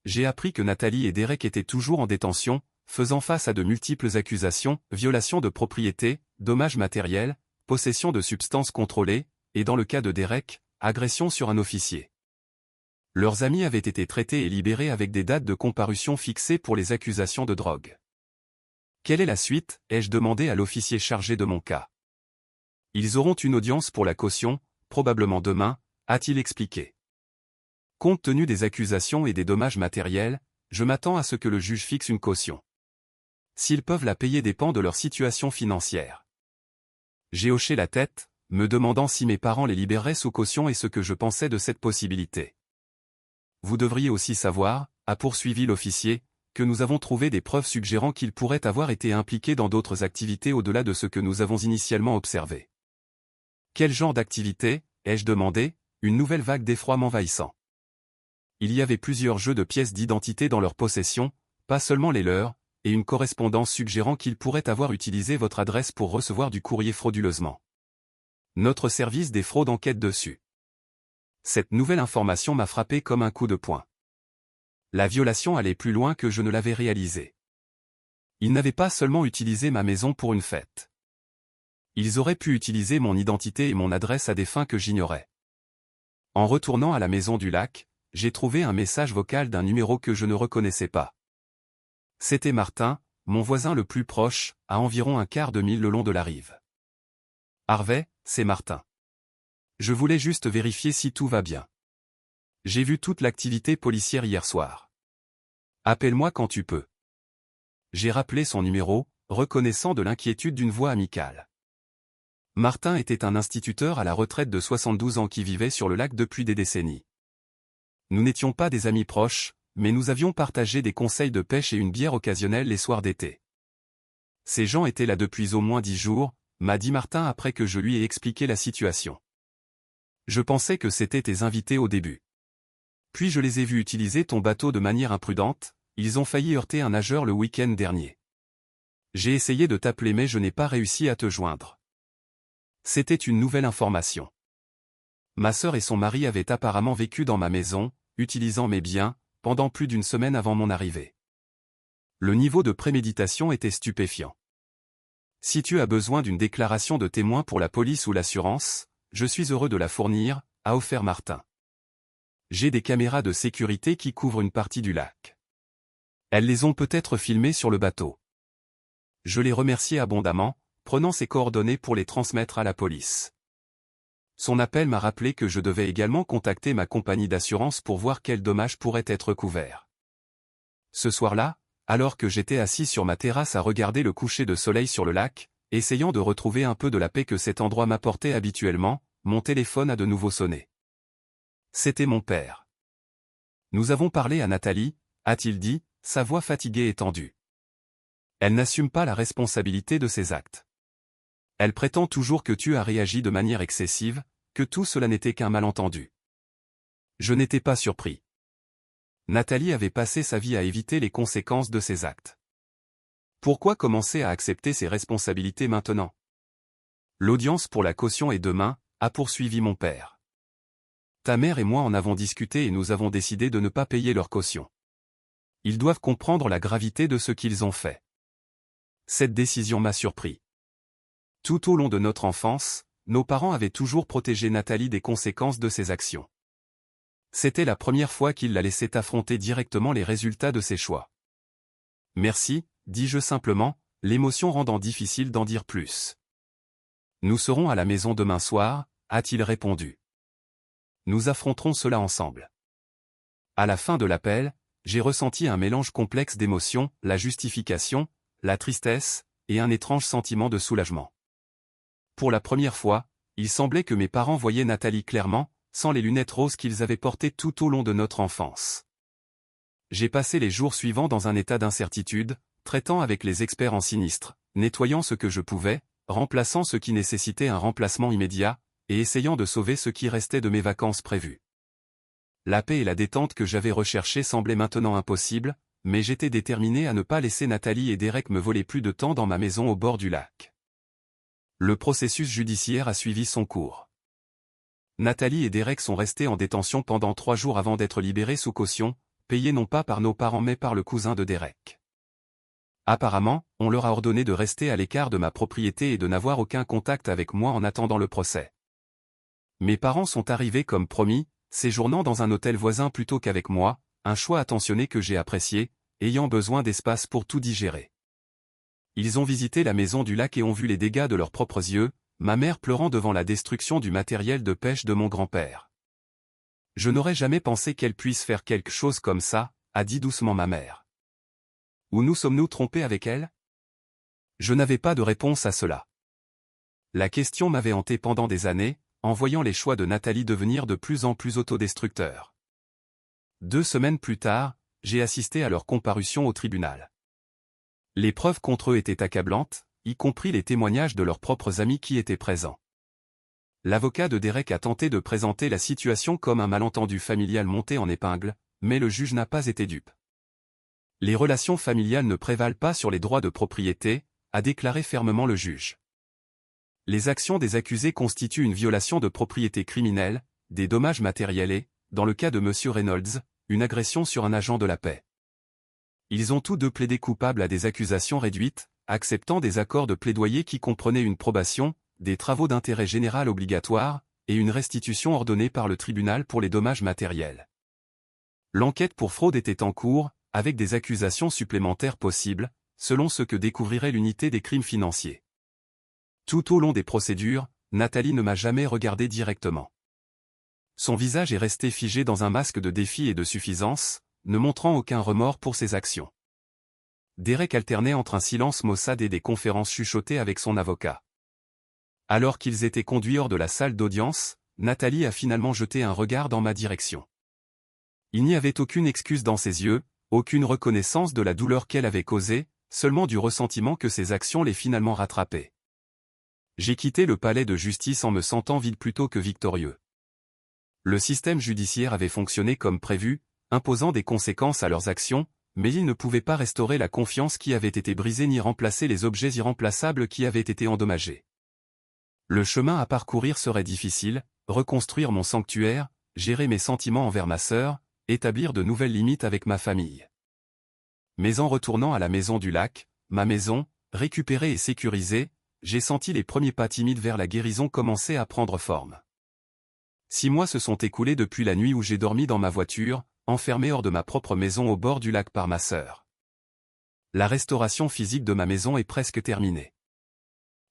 S1: J'ai appris que Nathalie et Derek étaient toujours en détention, faisant face à de multiples accusations, violation de propriété, dommages matériels, possession de substances contrôlées, et dans le cas de Derek, agression sur un officier. Leurs amis avaient été traités et libérés avec des dates de comparution fixées pour les accusations de drogue. Quelle est la suite, ai-je demandé à l'officier chargé de mon cas. Ils auront une audience pour la caution, probablement demain, a-t-il expliqué. Compte tenu des accusations et des dommages matériels, je m'attends à ce que le juge fixe une caution. S'ils peuvent la payer dépend de leur situation financière. J'ai hoché la tête, me demandant si mes parents les libéreraient sous caution et ce que je pensais de cette possibilité. Vous devriez aussi savoir, a poursuivi l'officier, que nous avons trouvé des preuves suggérant qu'ils pourraient avoir été impliqués dans d'autres activités au-delà de ce que nous avons initialement observé. Quel genre d'activité, ai-je demandé, une nouvelle vague d'effroi m'envahissant. Il y avait plusieurs jeux de pièces d'identité dans leur possession, pas seulement les leurs, et une correspondance suggérant qu'ils pourraient avoir utilisé votre adresse pour recevoir du courrier frauduleusement. Notre service des fraudes enquête dessus. Cette nouvelle information m'a frappé comme un coup de poing. La violation allait plus loin que je ne l'avais réalisé. Ils n'avaient pas seulement utilisé ma maison pour une fête. Ils auraient pu utiliser mon identité et mon adresse à des fins que j'ignorais. En retournant à la maison du lac, j'ai trouvé un message vocal d'un numéro que je ne reconnaissais pas. C'était Martin, mon voisin le plus proche, à environ un quart de mille le long de la rive. Harvey, c'est Martin. Je voulais juste vérifier si tout va bien. J'ai vu toute l'activité policière hier soir. Appelle-moi quand tu peux. J'ai rappelé son numéro, reconnaissant de l'inquiétude d'une voix amicale. Martin était un instituteur à la retraite de 72 ans qui vivait sur le lac depuis des décennies. Nous n'étions pas des amis proches, mais nous avions partagé des conseils de pêche et une bière occasionnelle les soirs d'été. Ces gens étaient là depuis au moins 10 jours, m'a dit Martin après que je lui ai expliqué la situation. Je pensais que c'était tes invités au début. Puis je les ai vus utiliser ton bateau de manière imprudente, ils ont failli heurter un nageur le week-end dernier. J'ai essayé de t'appeler mais je n'ai pas réussi à te joindre. C'était une nouvelle information. Ma sœur et son mari avaient apparemment vécu dans ma maison, utilisant mes biens, pendant plus d'une semaine avant mon arrivée. Le niveau de préméditation était stupéfiant. Si tu as besoin d'une déclaration de témoin pour la police ou l'assurance, je suis heureux de la fournir, a offert Martin. J'ai des caméras de sécurité qui couvrent une partie du lac. Elles les ont peut-être filmées sur le bateau. Je les remerciai abondamment, prenant ses coordonnées pour les transmettre à la police. Son appel m'a rappelé que je devais également contacter ma compagnie d'assurance pour voir quels dommages pourraient être couverts. Ce soir-là, alors que j'étais assis sur ma terrasse à regarder le coucher de soleil sur le lac, essayant de retrouver un peu de la paix que cet endroit m'apportait habituellement, mon téléphone a de nouveau sonné. C'était mon père. Nous avons parlé à Nathalie, a-t-il dit, sa voix fatiguée et tendue. Elle n'assume pas la responsabilité de ses actes. Elle prétend toujours que tu as réagi de manière excessive, que tout cela n'était qu'un malentendu. Je n'étais pas surpris. Nathalie avait passé sa vie à éviter les conséquences de ses actes. Pourquoi commencer à accepter ses responsabilités maintenant? L'audience pour la caution est demain, a poursuivi mon père. Ta mère et moi en avons discuté et nous avons décidé de ne pas payer leur caution. Ils doivent comprendre la gravité de ce qu'ils ont fait. Cette décision m'a surpris. Tout au long de notre enfance, nos parents avaient toujours protégé Nathalie des conséquences de ses actions. C'était la première fois qu'ils la laissaient affronter directement les résultats de ses choix. Merci, dis-je simplement, l'émotion rendant difficile d'en dire plus. Nous serons à la maison demain soir, a-t-il répondu. Nous affronterons cela ensemble. À la fin de l'appel, j'ai ressenti un mélange complexe d'émotions, la justification, la tristesse, et un étrange sentiment de soulagement. Pour la première fois, il semblait que mes parents voyaient Nathalie clairement, sans les lunettes roses qu'ils avaient portées tout au long de notre enfance. J'ai passé les jours suivants dans un état d'incertitude, traitant avec les experts en sinistre, nettoyant ce que je pouvais, remplaçant ce qui nécessitait un remplacement immédiat, et essayant de sauver ce qui restait de mes vacances prévues. La paix et la détente que j'avais recherchées semblaient maintenant impossibles, mais j'étais déterminé à ne pas laisser Nathalie et Derek me voler plus de temps dans ma maison au bord du lac. Le processus judiciaire a suivi son cours. Nathalie et Derek sont restés en détention pendant 3 jours avant d'être libérés sous caution, payés non pas par nos parents mais par le cousin de Derek. Apparemment, on leur a ordonné de rester à l'écart de ma propriété et de n'avoir aucun contact avec moi en attendant le procès. Mes parents sont arrivés comme promis, séjournant dans un hôtel voisin plutôt qu'avec moi, un choix attentionné que j'ai apprécié, ayant besoin d'espace pour tout digérer. Ils ont visité la maison du lac et ont vu les dégâts de leurs propres yeux, ma mère pleurant devant la destruction du matériel de pêche de mon grand-père. Je n'aurais jamais pensé qu'elle puisse faire quelque chose comme ça, a dit doucement ma mère. Où nous sommes-nous trompés avec elle? Je n'avais pas de réponse à cela. La question m'avait hanté pendant des années, en voyant les choix de Nathalie devenir de plus en plus autodestructeurs. 2 semaines plus tard, j'ai assisté à leur comparution au tribunal. Les preuves contre eux étaient accablantes, y compris les témoignages de leurs propres amis qui étaient présents. L'avocat de Derek a tenté de présenter la situation comme un malentendu familial monté en épingle, mais le juge n'a pas été dupe. Les relations familiales ne prévalent pas sur les droits de propriété, a déclaré fermement le juge. Les actions des accusés constituent une violation de propriété criminelle, des dommages matériels et, dans le cas de M. Reynolds, une agression sur un agent de la paix. Ils ont tous deux plaidé coupables à des accusations réduites, acceptant des accords de plaidoyer qui comprenaient une probation, des travaux d'intérêt général obligatoires, et une restitution ordonnée par le tribunal pour les dommages matériels. L'enquête pour fraude était en cours, avec des accusations supplémentaires possibles, selon ce que découvrirait l'unité des crimes financiers. Tout au long des procédures, Nathalie ne m'a jamais regardé directement. Son visage est resté figé dans un masque de défi et de suffisance, ne montrant aucun remords pour ses actions. Derek alternait entre un silence maussade et des conférences chuchotées avec son avocat. Alors qu'ils étaient conduits hors de la salle d'audience, Nathalie a finalement jeté un regard dans ma direction. Il n'y avait aucune excuse dans ses yeux, aucune reconnaissance de la douleur qu'elle avait causée, seulement du ressentiment que ses actions l'aient finalement rattrapée. J'ai quitté le palais de justice en me sentant vide plutôt que victorieux. Le système judiciaire avait fonctionné comme prévu, imposant des conséquences à leurs actions, mais il ne pouvait pas restaurer la confiance qui avait été brisée ni remplacer les objets irremplaçables qui avaient été endommagés. Le chemin à parcourir serait difficile, reconstruire mon sanctuaire, gérer mes sentiments envers ma sœur, établir de nouvelles limites avec ma famille. Mais en retournant à la maison du lac, ma maison, récupérée et sécurisée, j'ai senti les premiers pas timides vers la guérison commencer à prendre forme. 6 mois se sont écoulés depuis la nuit où j'ai dormi dans ma voiture, enfermé hors de ma propre maison au bord du lac par ma sœur. La restauration physique de ma maison est presque terminée.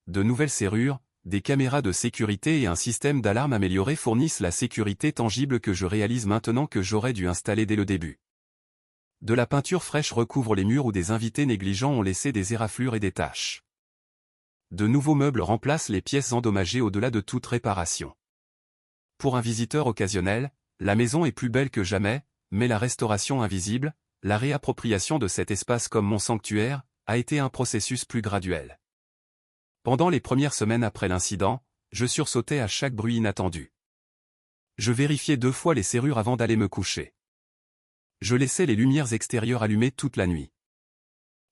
S1: De nouvelles serrures, des caméras de sécurité et un système d'alarme amélioré fournissent la sécurité tangible que je réalise maintenant que j'aurais dû installer dès le début. De la peinture fraîche recouvre les murs où des invités négligents ont laissé des éraflures et des taches. De nouveaux meubles remplacent les pièces endommagées au-delà de toute réparation. Pour un visiteur occasionnel, la maison est plus belle que jamais, mais la restauration invisible, la réappropriation de cet espace comme mon sanctuaire, a été un processus plus graduel. Pendant les premières semaines après l'incident, je sursautais à chaque bruit inattendu. Je vérifiais 2 fois les serrures avant d'aller me coucher. Je laissais les lumières extérieures allumées toute la nuit.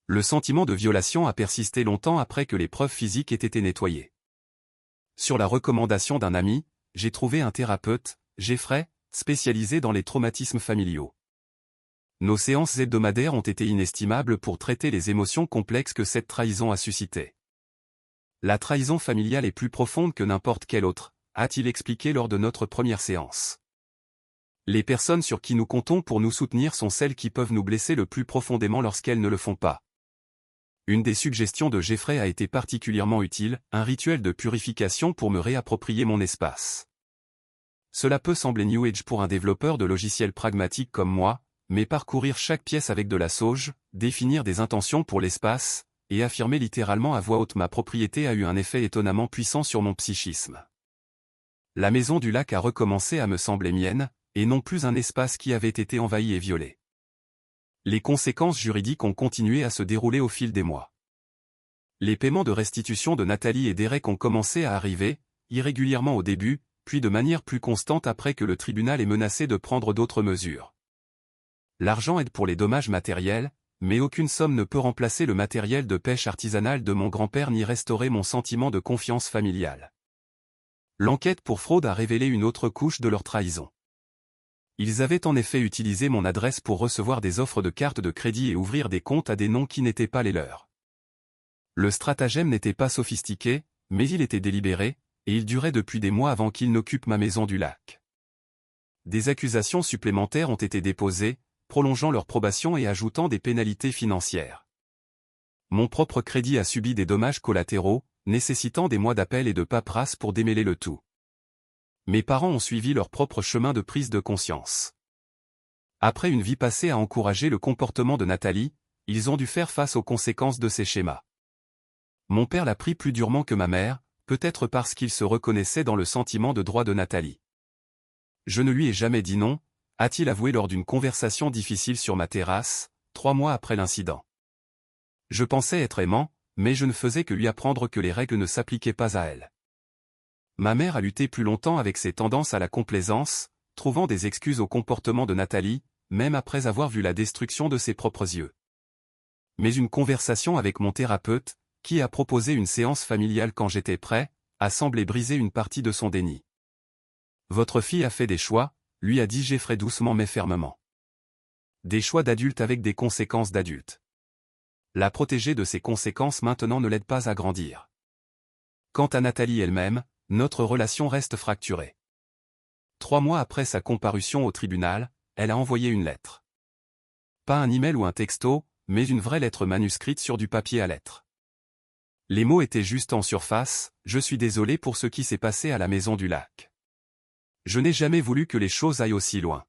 S1: Le sentiment de violation a persisté longtemps après que les preuves physiques aient été nettoyées. Sur la recommandation d'un ami, j'ai trouvé un thérapeute, Jeffrey, spécialisé dans les traumatismes familiaux. Nos séances hebdomadaires ont été inestimables pour traiter les émotions complexes que cette trahison a suscitées. La trahison familiale est plus profonde que n'importe quelle autre, a-t-il expliqué lors de notre première séance. Les personnes sur qui nous comptons pour nous soutenir sont celles qui peuvent nous blesser le plus profondément lorsqu'elles ne le font pas. Une des suggestions de Jeffrey a été particulièrement utile, un rituel de purification pour me réapproprier mon espace. Cela peut sembler New Age pour un développeur de logiciels pragmatique comme moi, mais parcourir chaque pièce avec de la sauge, définir des intentions pour l'espace, et affirmer littéralement à voix haute ma propriété a eu un effet étonnamment puissant sur mon psychisme. La maison du lac a recommencé à me sembler mienne, et non plus un espace qui avait été envahi et violé. Les conséquences juridiques ont continué à se dérouler au fil des mois. Les paiements de restitution de Nathalie et Derek ont commencé à arriver, irrégulièrement au début, puis de manière plus constante après que le tribunal ait menacé de prendre d'autres mesures. L'argent aide pour les dommages matériels, mais aucune somme ne peut remplacer le matériel de pêche artisanale de mon grand-père ni restaurer mon sentiment de confiance familiale. L'enquête pour fraude a révélé une autre couche de leur trahison. Ils avaient en effet utilisé mon adresse pour recevoir des offres de cartes de crédit et ouvrir des comptes à des noms qui n'étaient pas les leurs. Le stratagème n'était pas sophistiqué, mais il était délibéré, et il durait depuis des mois avant qu'ils n'occupent ma maison du lac. Des accusations supplémentaires ont été déposées, prolongeant leur probation et ajoutant des pénalités financières. Mon propre crédit a subi des dommages collatéraux, nécessitant des mois d'appel et de paperasse pour démêler le tout. Mes parents ont suivi leur propre chemin de prise de conscience. Après une vie passée à encourager le comportement de Nathalie, ils ont dû faire face aux conséquences de ces schémas. Mon père l'a pris plus durement que ma mère, peut-être parce qu'il se reconnaissait dans le sentiment de droit de Nathalie. Je ne lui ai jamais dit non, a-t-il avoué lors d'une conversation difficile sur ma terrasse, 3 mois après l'incident. Je pensais être aimant, mais je ne faisais que lui apprendre que les règles ne s'appliquaient pas à elle. Ma mère a lutté plus longtemps avec ses tendances à la complaisance, trouvant des excuses au comportement de Nathalie, même après avoir vu la destruction de ses propres yeux. Mais une conversation avec mon thérapeute, qui a proposé une séance familiale quand j'étais prêt, a semblé briser une partie de son déni. Votre fille a fait des choix, lui a dit Jeffrey doucement mais fermement. Des choix d'adulte avec des conséquences d'adulte. La protéger de ces conséquences maintenant ne l'aide pas à grandir. Quant à Nathalie elle-même, notre relation reste fracturée. 3 mois après sa comparution au tribunal, elle a envoyé une lettre. Pas un email ou un texto, mais une vraie lettre manuscrite sur du papier à lettres. Les mots étaient juste en surface, je suis désolé pour ce qui s'est passé à la maison du lac. Je n'ai jamais voulu que les choses aillent aussi loin.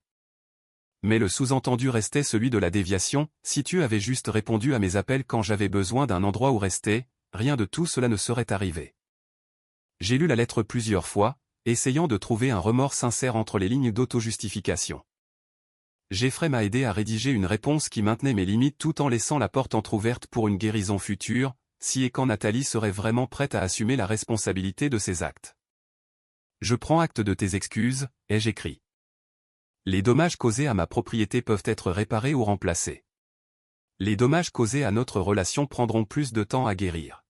S1: Mais le sous-entendu restait celui de la déviation, si tu avais juste répondu à mes appels quand j'avais besoin d'un endroit où rester, rien de tout cela ne serait arrivé. J'ai lu la lettre plusieurs fois, essayant de trouver un remords sincère entre les lignes d'auto-justification. Jeffrey m'a aidé à rédiger une réponse qui maintenait mes limites tout en laissant la porte entrouverte pour une guérison future, si et quand Nathalie serait vraiment prête à assumer la responsabilité de ses actes. Je prends acte de tes excuses, ai-je écrit. Les dommages causés à ma propriété peuvent être réparés ou remplacés. Les dommages causés à notre relation prendront plus de temps à guérir.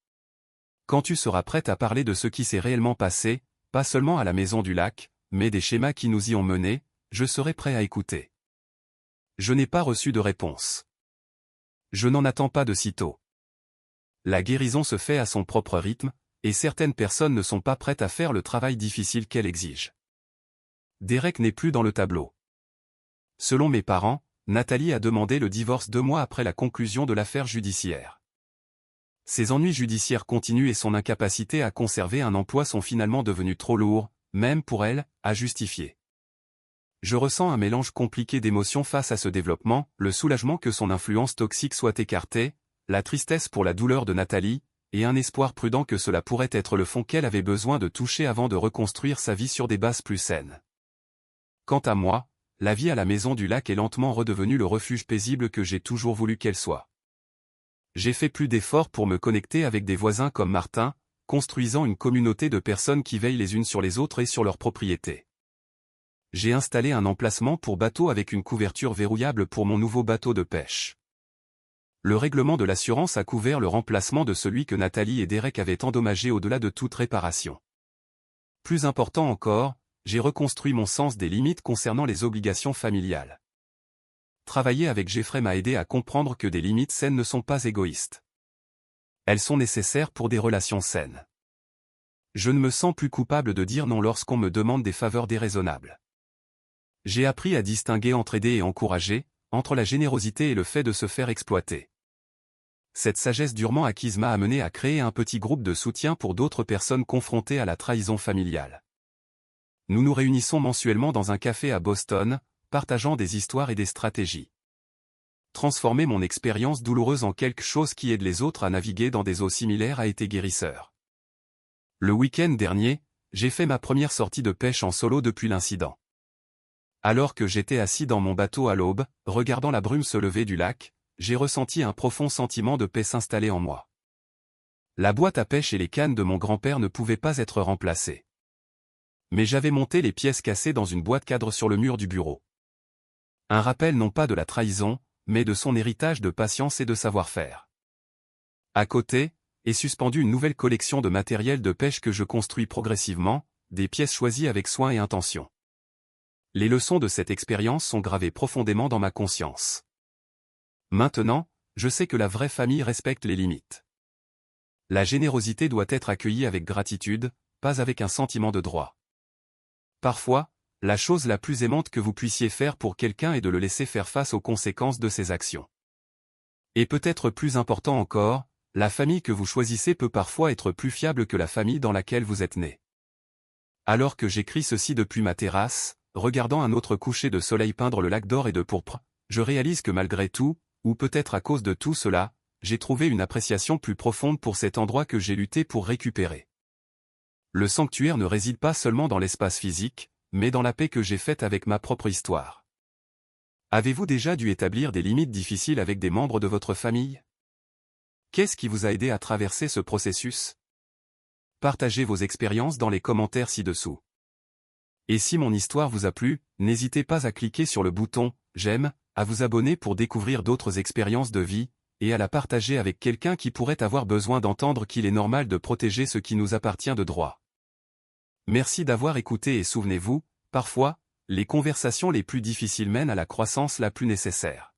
S1: Quand tu seras prête à parler de ce qui s'est réellement passé, pas seulement à la maison du lac, mais des schémas qui nous y ont menés, je serai prêt à écouter. Je n'ai pas reçu de réponse. Je n'en attends pas de sitôt. La guérison se fait à son propre rythme, et certaines personnes ne sont pas prêtes à faire le travail difficile qu'elle exige. Derek n'est plus dans le tableau. Selon mes parents, Nathalie a demandé le divorce 2 mois après la conclusion de l'affaire judiciaire. Ses ennuis judiciaires continuent et son incapacité à conserver un emploi sont finalement devenus trop lourds, même pour elle, à justifier. Je ressens un mélange compliqué d'émotions face à ce développement, le soulagement que son influence toxique soit écartée, la tristesse pour la douleur de Nathalie, et un espoir prudent que cela pourrait être le fond qu'elle avait besoin de toucher avant de reconstruire sa vie sur des bases plus saines. Quant à moi, la vie à la maison du lac est lentement redevenue le refuge paisible que j'ai toujours voulu qu'elle soit. J'ai fait plus d'efforts pour me connecter avec des voisins comme Martin, construisant une communauté de personnes qui veillent les unes sur les autres et sur leurs propriétés. J'ai installé un emplacement pour bateau avec une couverture verrouillable pour mon nouveau bateau de pêche. Le règlement de l'assurance a couvert le remplacement de celui que Nathalie et Derek avaient endommagé au-delà de toute réparation. Plus important encore, j'ai reconstruit mon sens des limites concernant les obligations familiales. Travailler avec Jeffrey m'a aidé à comprendre que des limites saines ne sont pas égoïstes. Elles sont nécessaires pour des relations saines. Je ne me sens plus coupable de dire non lorsqu'on me demande des faveurs déraisonnables. J'ai appris à distinguer entre aider et encourager, entre la générosité et le fait de se faire exploiter. Cette sagesse durement acquise m'a amené à créer un petit groupe de soutien pour d'autres personnes confrontées à la trahison familiale. Nous nous réunissons mensuellement dans un café à Boston, partageant des histoires et des stratégies. Transformer mon expérience douloureuse en quelque chose qui aide les autres à naviguer dans des eaux similaires a été guérisseur. Le week-end dernier, j'ai fait ma première sortie de pêche en solo depuis l'incident. Alors que j'étais assis dans mon bateau à l'aube, regardant la brume se lever du lac, j'ai ressenti un profond sentiment de paix s'installer en moi. La boîte à pêche et les cannes de mon grand-père ne pouvaient pas être remplacées. Mais j'avais monté les pièces cassées dans une boîte cadre sur le mur du bureau. Un rappel non pas de la trahison, mais de son héritage de patience et de savoir-faire. À côté, est suspendue une nouvelle collection de matériel de pêche que je construis progressivement, des pièces choisies avec soin et intention. Les leçons de cette expérience sont gravées profondément dans ma conscience. Maintenant, je sais que la vraie famille respecte les limites. La générosité doit être accueillie avec gratitude, pas avec un sentiment de droit. Parfois, la chose la plus aimante que vous puissiez faire pour quelqu'un est de le laisser faire face aux conséquences de ses actions. Et peut-être plus important encore, la famille que vous choisissez peut parfois être plus fiable que la famille dans laquelle vous êtes né. Alors que j'écris ceci depuis ma terrasse, regardant un autre coucher de soleil peindre le lac d'or et de pourpre, je réalise que malgré tout, ou peut-être à cause de tout cela, j'ai trouvé une appréciation plus profonde pour cet endroit que j'ai lutté pour récupérer. Le sanctuaire ne réside pas seulement dans l'espace physique, mais dans la paix que j'ai faite avec ma propre histoire. Avez-vous déjà dû établir des limites difficiles avec des membres de votre famille? Qu'est-ce qui vous a aidé à traverser ce processus? Partagez vos expériences dans les commentaires ci-dessous. Et si mon histoire vous a plu, n'hésitez pas à cliquer sur le bouton « J'aime », à vous abonner pour découvrir d'autres expériences de vie, et à la partager avec quelqu'un qui pourrait avoir besoin d'entendre qu'il est normal de protéger ce qui nous appartient de droit. Merci d'avoir écouté et souvenez-vous, parfois, les conversations les plus difficiles mènent à la croissance la plus nécessaire.